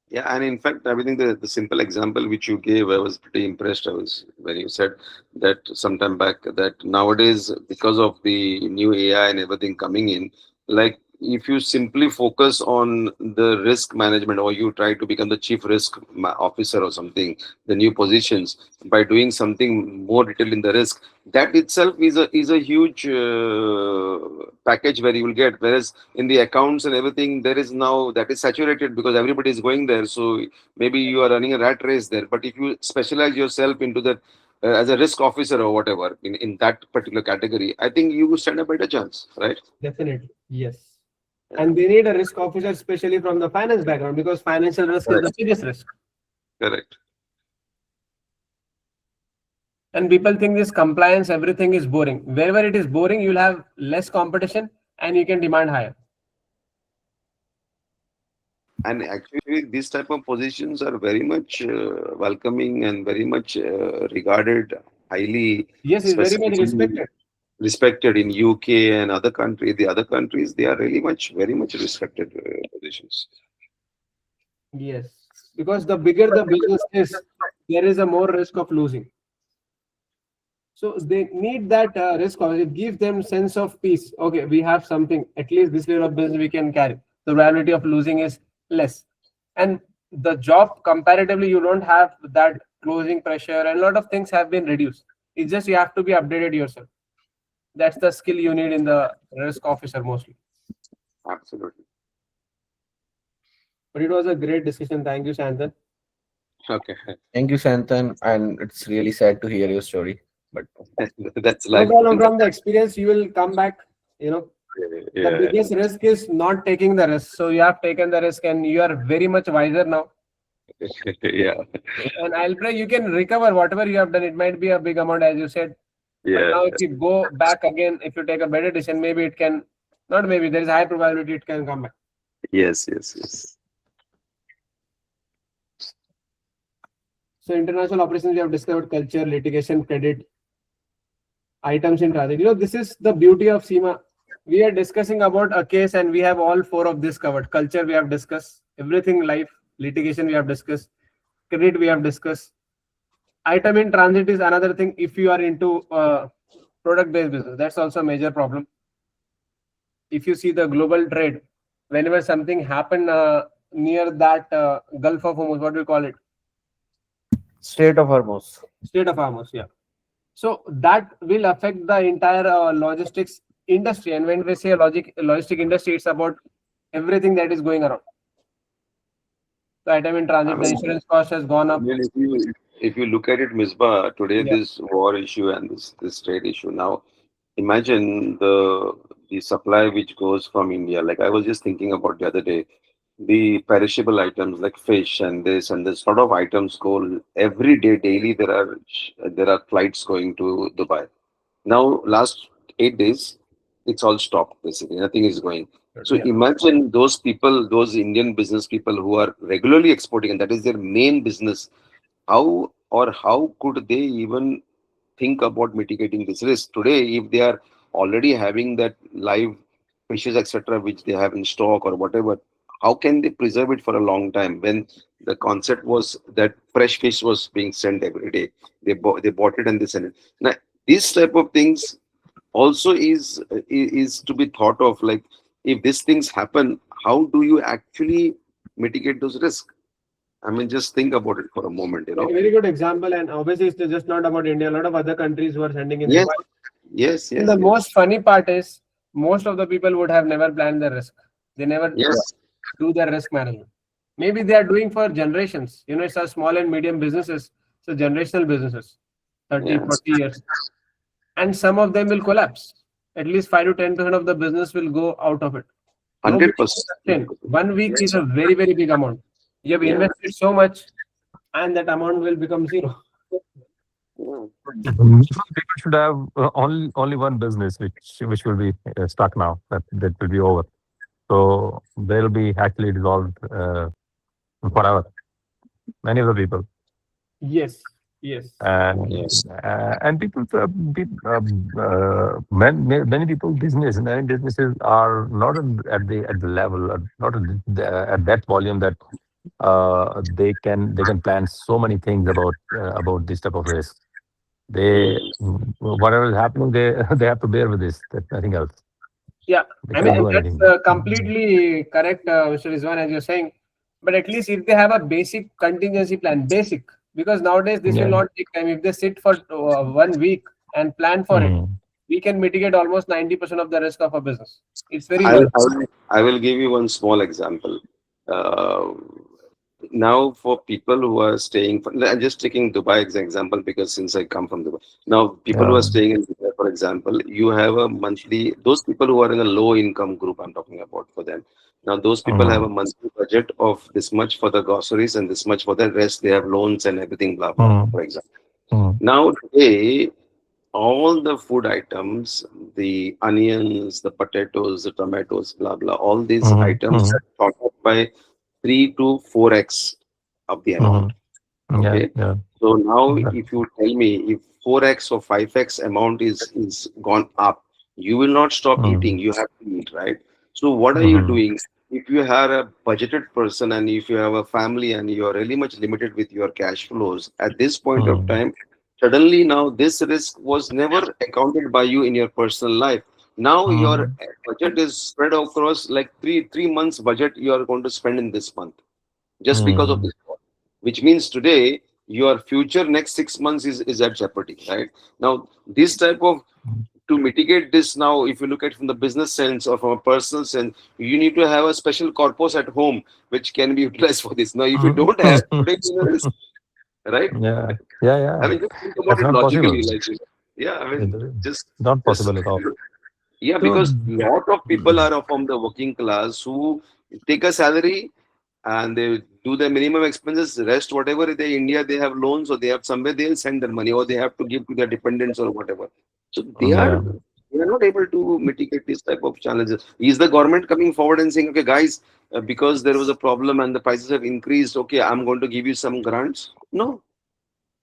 Yeah, and in fact, I think the simple example which you gave, I was pretty impressed. I was when you said that sometime back that nowadays, because of the new AI and everything coming in, like if you simply focus on the risk management or you try to become the chief risk officer or something, the new positions by doing something more detailed in the risk, that itself is a huge package where you will get. Whereas in the accounts and everything, there is now that is saturated because everybody is going there. So maybe you are running a rat race there. But if you specialize yourself into that as a risk officer or whatever in that particular category, I think you will stand a better chance, right? Definitely, yes. Yeah. And they need a risk officer, especially from the finance background, because financial risk is Correct. the biggest risk. Correct. And people think this compliance, everything is boring. Wherever it is boring, you'll have less competition and you can demand higher. And actually, these type of positions are very much welcoming and very much regarded highly, Yes, it's very much specifically respected. respected in UK and other countries. The other countries, they are really very much respected positions. Yes, because the bigger the business is, there is a more risk of losing. So they need that risk. It gives them sense of peace. Okay, we have something. At least this level of business we can carry. The probability of losing is less. And the job, comparatively, you don't have that closing pressure, and a lot of things have been reduced. It's just you have to be updated yourself. That's the skill you need in the risk officer mostly. Absolutely. But it was a great discussion. Thank you, Santhan. Okay. Thank you, Santhan. And it's really sad to hear your story. But That's No life. problem. From the experience, you will come back. You know, the Yeah. biggest risk is not taking the risk. So you have taken the risk, and you are very much wiser now. Yeah. And I'll pray you can recover whatever you have done. It might be a big amount, as you said. But Yeah. now, if you go back again, if you take a better decision, maybe it can. Not maybe. There is a high probability it can come back. Yes. Yes. Yes. So international operations, we have discovered culture, litigation, credit, items in transit. You know, this is the beauty of CIMA. We are discussing about a case and we have all four of this covered. Culture, we have discussed. Everything life, litigation, we have discussed. Credit, we have discussed. Item in transit is another thing. If you are into product-based business, that's also a major problem. If you see the global trade, whenever something happened near that Gulf of Hormuz, what do we call it? Strait of Hormuz. State of Hormuz, yeah. So that will affect the entire logistics industry. And when we say logistic industry, it's about everything that is going around. The item in I transit, the mean, insurance cost has gone I up. mean, if you look at it, Misbah, today Yeah. this war issue and this trade issue. Now, imagine the supply which goes from India. Like I was just thinking about the other day, the perishable items like fish and this sort of items go every day, daily. There are flights going to Dubai. Now, last 8 days, it's all stopped basically. Nothing is going. So Yeah. imagine those people, those Indian business people who are regularly exporting, and that is their main business. How could they even think about mitigating this risk today if they are already having that live fishes, etc., which they have in stock or whatever? How can they preserve it for a long time when the concept was that fresh fish was being sent every day? They bought it and they sent it. Now, these type of things also is to be thought of. Like if these things happen, how do you actually mitigate those risks. I mean, just think about it for a moment, you know. Very good example, and obviously it's just not about India. A lot of other countries who are sending in. Yes, yes, And yes, the yes. most funny part is most of the people would have never planned their risk. They never Yes. do their risk management. Maybe they are doing for generations. It's a small and medium businesses, so generational businesses, 30, Yeah. 40 years. And some of them will collapse. At least 5 to 10% of the business will go out of it. Nobody can 100%. sustain. 1 week is a very, very big amount. You have Yeah. invested so much, and that amount will become zero. Yeah. People should have only one business which will be stuck now. That will be over. So they'll be actually dissolved forever. Many of the people. Yes, yes. And Yes. and people, many people many businesses are not at the level, not at that volume that they can plan so many things about this type of risk. They whatever is happening, they they have to bear with this. That's nothing else. Yeah, They I can't mean do that's anything. completely correct, Mr. Rizwan, as you're saying. But at least if they have a basic contingency plan, basic, because nowadays this will Yeah. not take time. If they sit for 1 week and plan for it, Mm. we can mitigate almost 90% of the risk of a business. It's very I'll, worth. I'll, I will give you one small example. Uh, Now, for people who are staying, I'm just taking Dubai as an example because since I come from Dubai. Now, people who are Yeah. staying in Dubai, for example, you have a monthly, those people who are in a low income group, I'm talking about for them. Now, those people have a Mm. monthly budget of this much for the groceries and this much for the rest. They have loans and everything, blah, blah, blah, Mm. for example. Mm. Now, today, all the food items, the onions, the potatoes, the tomatoes, blah, blah, all these Mm. items Mm. are shot up by 3 to 4x of the amount. Mm. Yeah. Okay. Yeah. So now, Exactly. if you tell me if 4x or 5x amount is gone up, you will not stop eating. Mm. You have to eat, right? So what are you Mm. doing? If you are a budgeted person and if you have a family and you are really much limited with your cash flows at this point of Mm. time, suddenly now this risk was never accounted by you in your personal life. Now your Mm. budget is spread across like three months budget you are going to spend in this month just because of Mm. this, which means today your future next 6 months is at jeopardy, right? Now this type of, to mitigate this, now if you look at from the business sense or from a personal sense, you need to have a special corpus at home which can be utilized for this. Now if you don't have today, right? Yeah. Yeah. I Yeah. mean, just think about That's it not logically, possible. like, yeah, I mean, just Not just possible at all. yeah, So. because lot of people are from the working class who take a salary and they do the minimum expenses. Rest, whatever they India, they have loans or they have somewhere they'll send their money or they have to give to their dependents or whatever. So Yeah. they are not able to mitigate this type of challenges. Is the government coming forward and saying, okay, guys, because there was a problem and the prices have increased, okay, I'm going to give you some grants? No,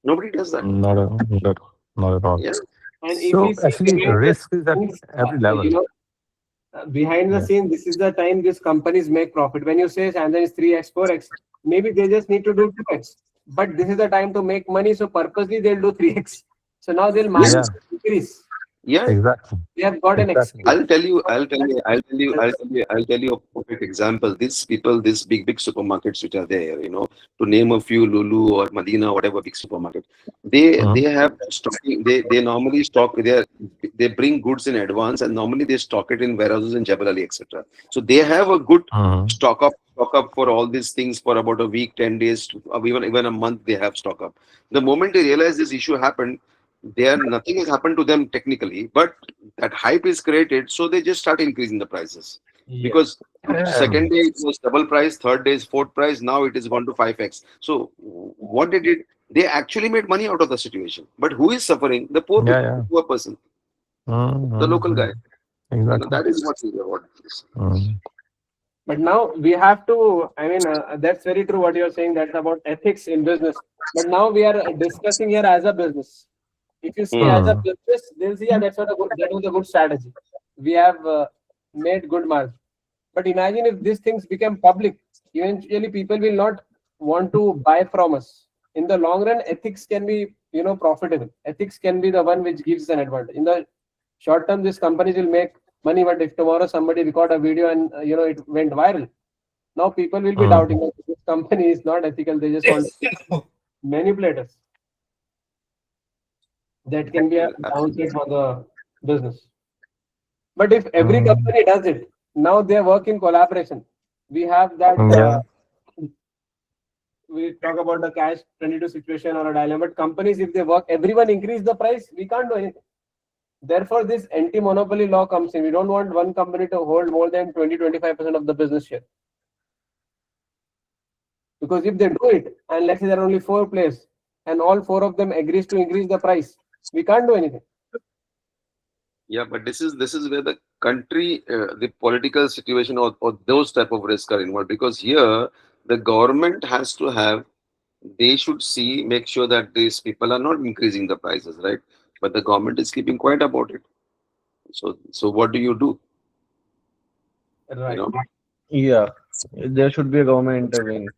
nobody does that. Not at all. Yeah. And if So we see actually, behind the risk is at scenes, every level. behind the Yeah. scene, this is the time these companies make profit. When you say and then it's 3x, 4x, maybe they just need to do 2x. But this is the time to make money, so purposely they'll do 3x. So now they'll margin Yeah. increase. Yeah. Exactly. They have got an Exactly. excuse. I'll tell you a perfect example. These people, these big supermarkets which are there, to name a few, Lulu or Medina, whatever big supermarket, they have stocking. They normally stock. They bring goods in advance, and normally they stock it in warehouses in Jebel Ali, etc. So they have a good stock up for all these things for about a week, 10 days, even a month. They have stock up. The moment they realize this issue happened, nothing has happened to them technically, but that hype is created, so they just start increasing the prices. Because second day it was double price, third day is fourth price, now it is gone to 5x. So what they did, they actually made money out of the situation. But who is suffering? The poor people, Yeah. the poor person, the local guy. Exactly. That is what it is. But now we have to, that's very true what you're saying. That's about ethics in business. But now we are discussing here as a business. If you see as a business, they'll see, yeah, that was a good strategy. We have made good margin. But imagine if these things become public, eventually people will not want to buy from us. In the long run, ethics can be, profitable. Ethics can be the one which gives an advantage. In the short term, these companies will make money, but if tomorrow somebody record a video and it went viral, Now people will be doubting that this company is not ethical. They just want to manipulate us. That can be a downside for the business. But if every company does it, now they work in collaboration. We have that. We talk about the cash 22 situation or a dilemma. But companies, if they work, everyone increase the price. We can't do anything. Therefore, this anti-monopoly law comes in. We don't want one company to hold more than 20-25% of the business share. Because if they do it, and let's say there are only 4 players, and all 4 of them agrees to increase the price, we can't do anything. Yeah, but this is where the country, the political situation or those type of risks are involved, because here the government has to have, they should see, make sure that these people are not increasing the prices, right? But the government is keeping quiet about it. So what do? You Right. know, Yeah, there should be a government intervene.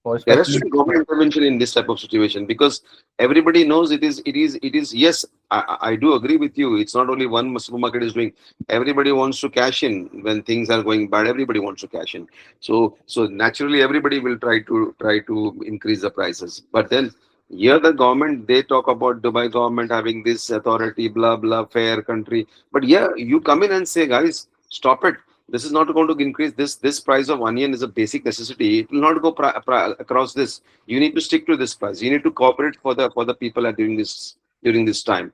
For there has to especially be government intervention in this type of situation, because everybody knows it is. Yes, I do agree with you. It's not only one supermarket is doing. Everybody wants to cash in when things are going bad. Everybody wants to cash in. So naturally, everybody will try to increase the prices. But then here the government, they talk about Dubai government having this authority, blah blah, fair country. But yeah, you come in and say, guys, stop it. This is not going to increase. This price of onion is a basic necessity. It will not go across this. You need to stick to this price. You need to cooperate for the people at during this time.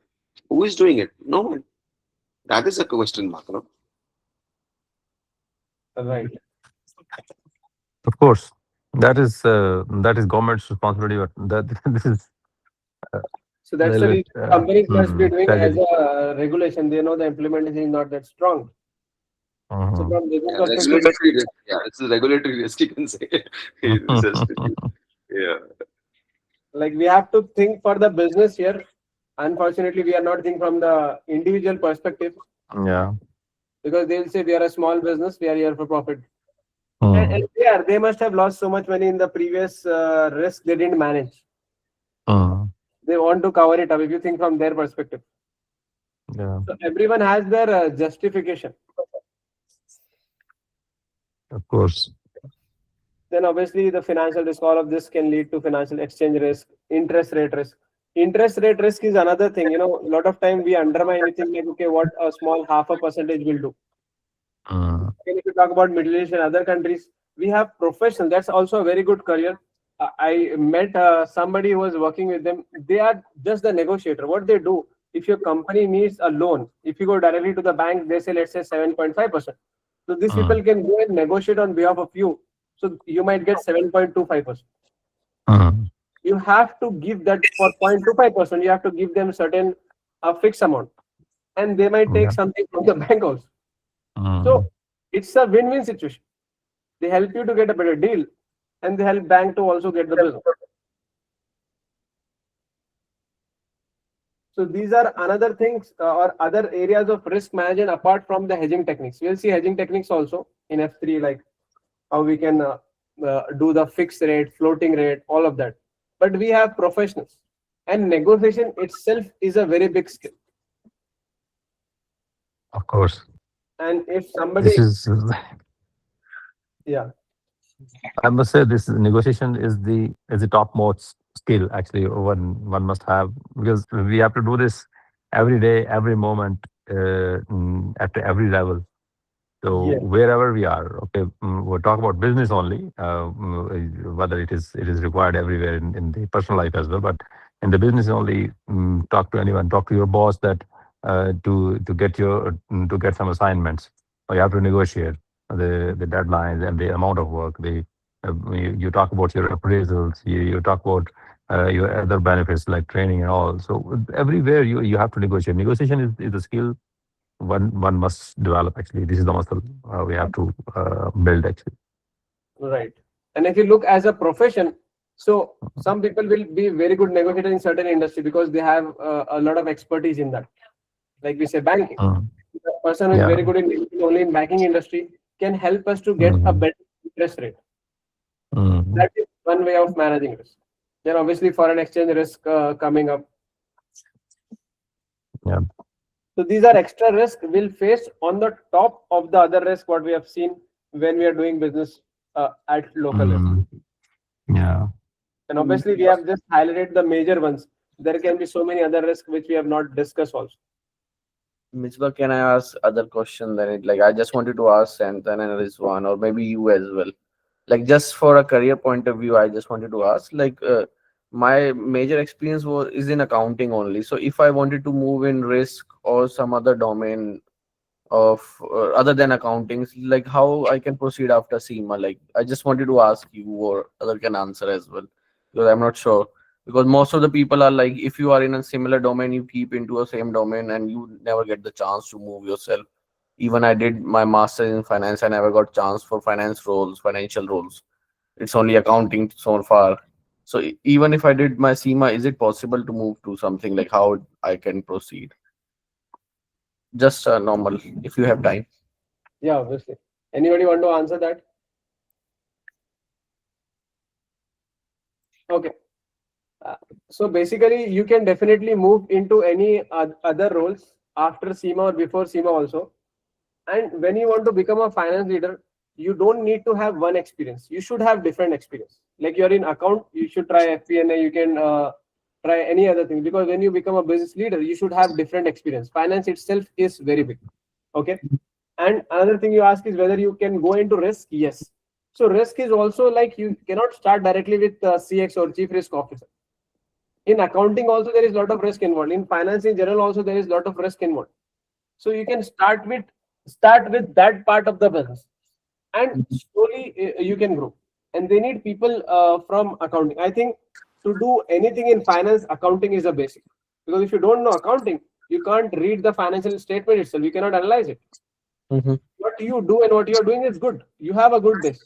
Who is doing it? No one. That is a question mark. No? Right. Of course, that is government's responsibility. But that this is So that's the little reason bit companies must be doing as strategy. a regulation. They know the implementation is not that strong. So Mhm. from business Yeah, perspective, regulatory risk. Yeah, it's a regulatory risk. You can say. It's just, yeah. like we have to think for the business here. Unfortunately, we are not thinking from the individual perspective, Yeah. because they'll say we are a small business, we are here for profit. And Mm. they must have lost so much money in the previous risk they didn't manage. Mm. They want to cover it up if you think from their perspective. Yeah. So everyone has their justification. Of course. Then obviously the financial risk, all of this can lead to financial exchange risk, interest rate risk. Interest rate risk is another thing. A lot of time we undermine anything like, okay, what a small 0.5% will do. Mm. And if you talk about Middle East and other countries, we have professionals. That's also a very good career. I met somebody who was working with them. They are just the negotiator. What they do, if your company needs a loan, if you go directly to the bank, they say, let's say 7.5%. So these people Mm. can go and negotiate on behalf of you. So you might get 7.25%. Mm. You have to give that for 0.25%. You have to give them certain fixed amount, and they might take Yeah. something from the bank also. So Mm. it's a win-win situation. They help you to get a better deal, and they help bank to also get the business. So these are another things or other areas of risk management apart from the hedging techniques. We'll see hedging techniques also in F3, like how we can do the fixed rate, floating rate, all of that. But we have professionals, and negotiation itself is a very big skill. Of course. And if This somebody, is. yeah, I must say this negotiation is the topmost skill actually one must have, because we have to do this every day, every moment, at every level. So yeah, wherever we are, okay, we'll talk about business only, whether it is required everywhere in the personal life as well. But in the business only, talk to anyone, talk to your boss that to get some assignments, or you have to negotiate the deadlines and the amount of work. You talk about your appraisals, you talk about your other benefits like training and all. So everywhere you have to negotiate. Negotiation is a skill one must develop actually. This is the muscle we have to build actually. right. And if you look as a profession, so some people will be very good negotiator in certain industry because they have a lot of expertise in that. Like we say, banking. Mm. The person who is Yeah. very good in negotiating only in banking industry can help us to get a Mhm. better interest rate. Mhm. That is one way of managing risk. Then obviously foreign exchange risk coming up. Yeah. So these are extra risk we'll face on the top of the other risk what we have seen when we are doing business at local level. Mm, yeah. And obviously, we have just highlighted the major ones. There can be so many other risks which we have not discussed also. Misbah, can I ask other question than it? Like I just wanted to ask Santan and Rizwan, or maybe you as well. Like just for a career point of view, I just wanted to ask. Like my major experience was is in accounting only. So if I wanted to move in risk or some other domain of other than accounting, like how I can proceed after CIMA? Like I just wanted to ask you, or other can answer as well, because I'm not sure. Because most of the people are like, if you are in a similar domain, you keep into a same domain and you never get the chance to move yourself. Even I did my master's in finance, I never got chance for finance roles, financial roles. It's only accounting so far. So even if I did my CIMA, is it possible to move to something like how I can proceed? Just normal, if you have time. Yeah, obviously. Anybody want to answer that? Okay. Uh, so basically, you can definitely move into any other roles after SEMA or before SEMA also. And when you want to become a finance leader, you don't need to have one experience. You should have different experience. Like you're in account, you should try FP&A. You can try any other thing, because when you become a business leader, you should have different experience. Finance itself is very big. Okay. And another thing you ask is whether you can go into risk. Yes. So risk is also like you cannot start directly with CX or chief risk officer. In accounting also there is a lot of risk involved. In finance in general also there is a lot of risk involved. So you can start with that part of the business, and slowly you can grow. And they need people from accounting. I think to do anything in finance, accounting is a basic. Because if you don't know accounting, you can't read the financial statement itself. You cannot analyze it. Mm-hmm. What you do and what you are doing is good. You have a good base.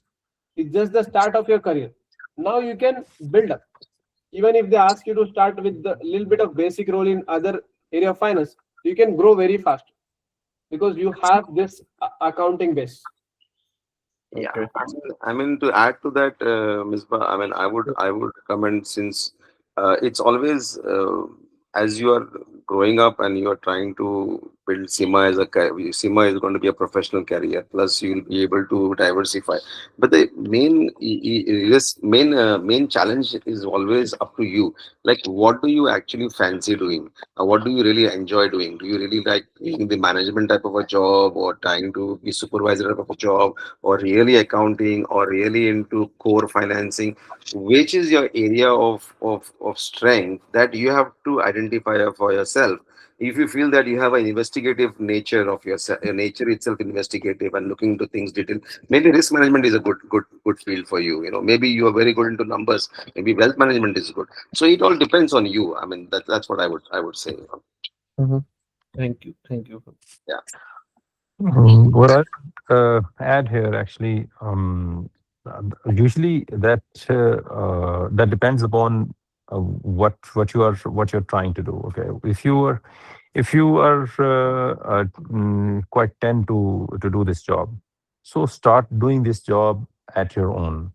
It's just the start of your career. Now you can build up. Even if they ask you to start with the little bit of basic role in other area of finance, you can grow very fast because you have this accounting base. Yeah, Okay. I mean to add to that, Misbah, I mean, I would recommend, since it's always as you are growing up and you are trying to build SIMA as a SIMA is going to be a professional career. Plus, you'll be able to diversify. But the main challenge is always up to you. Like, what do you actually fancy doing? What do you really enjoy doing? Do you really like being the management type of a job, or trying to be supervisor type of a job, or really accounting, or really into core financing? Which is your area of strength that you have to identify for yourself? If you feel that you have an investigative nature of yourself, your nature itself investigative and looking into things detail, maybe risk management is a good field for you. Maybe you are very good into numbers, maybe wealth management is good. So it all depends on you. I mean, that's what I would say. Mm-hmm. Thank you. Thank you. Yeah. What I add here actually, usually that depends upon what you're trying to do. Okay, if you are quite tend to do this job, so start doing this job at your own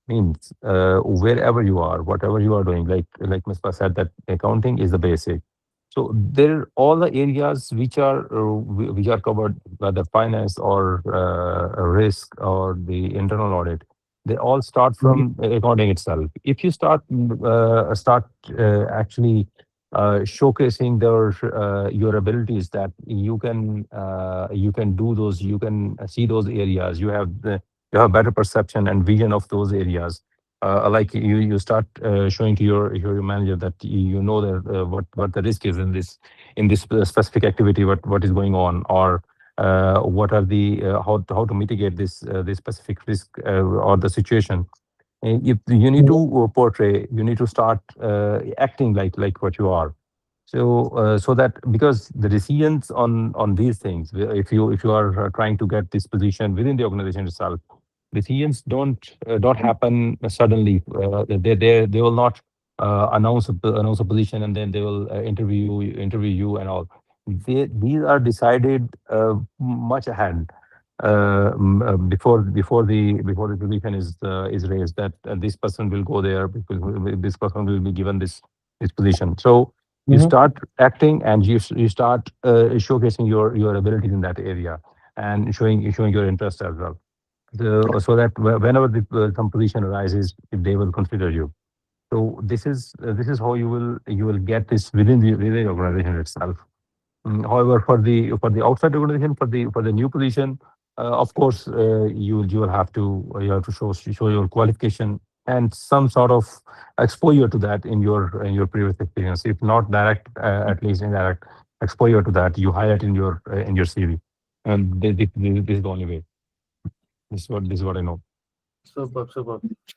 means, wherever you are, whatever you are doing. Like Mispa said, that accounting is the basic. So there all the areas which are covered by the finance or risk or the internal audit, they all start from accounting itself. If you start actually showcasing your abilities, that you can do those, you can see those areas, you have better perception and vision of those areas. Like you start showing to your manager that you know that what the risk is in this specific activity, what is going on, or what are the how to mitigate this specific risk or the situation. If you need to portray, you need to start acting like what you are. So that, because the decisions on these things, if you are trying to get this position within the organization itself, decisions don't happen suddenly. They will not announce a position and then they will interview you and all. These are decided much ahead, before the position is raised, that this person will go there, because this person will be given this position. So you start acting, and you start showcasing your abilities in that area, and showing your interest as well. so that whenever some position arises, they will consider you. So this is how you will get this within the organization itself. However, for the outside organization, for the new position, of course, you will have to show your qualification and some sort of exposure to that in your previous experience. If not direct, at least indirect exposure to that, you highlight in your CV. And this is the only way. This is what I know. Superb.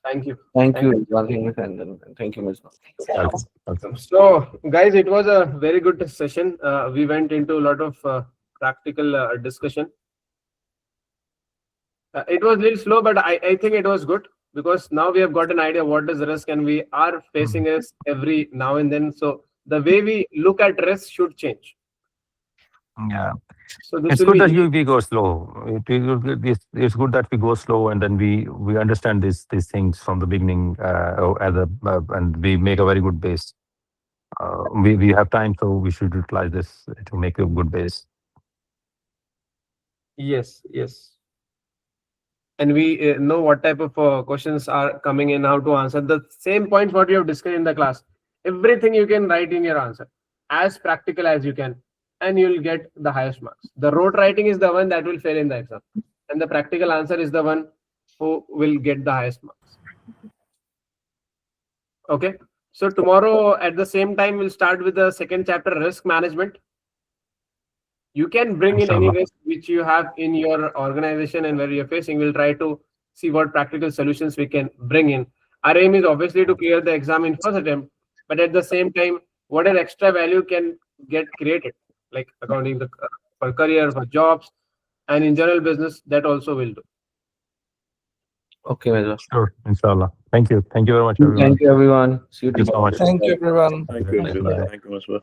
Thank you. Thank you, Ravin, and thank you, Ms. Welcome. So, guys, it was a very good session. We went into a lot of practical discussion. It was a little slow, but I think it was good because now we have got an idea what is risk, and we are facing it every now and then. So the way we look at risk should change. Yeah. So this It's will good that be we go slow. It's good that we go slow and then we understand these things from the beginning, and we make a very good base. We have time, so we should utilize this to make a good base. yes. And we know what type of questions are coming in, how to answer the same points what we have discussed in the class. Everything you can write in your answer as practical as you can, and you'll get the highest marks. The rote writing is the one that will fail in the exam, and the practical answer is the one who will get the highest marks. Okay, so tomorrow at the same time we'll start with the second chapter, risk management. You can bring in any Inshallah. risk which you have in your organization and where you're facing. We'll try to see what practical solutions we can bring in. Our aim is obviously to clear the exam in first attempt, but at the same time, whatever extra value can get created, like accounting for career, for jobs, and in general business, that also will do. Okay, Ms. Sure, inshallah. Thank you very much, everyone. Thank you, everyone. See you Thank you so tomorrow. much. Thank you, everyone. Thank you, Bye. everyone. Thank you, Maswa.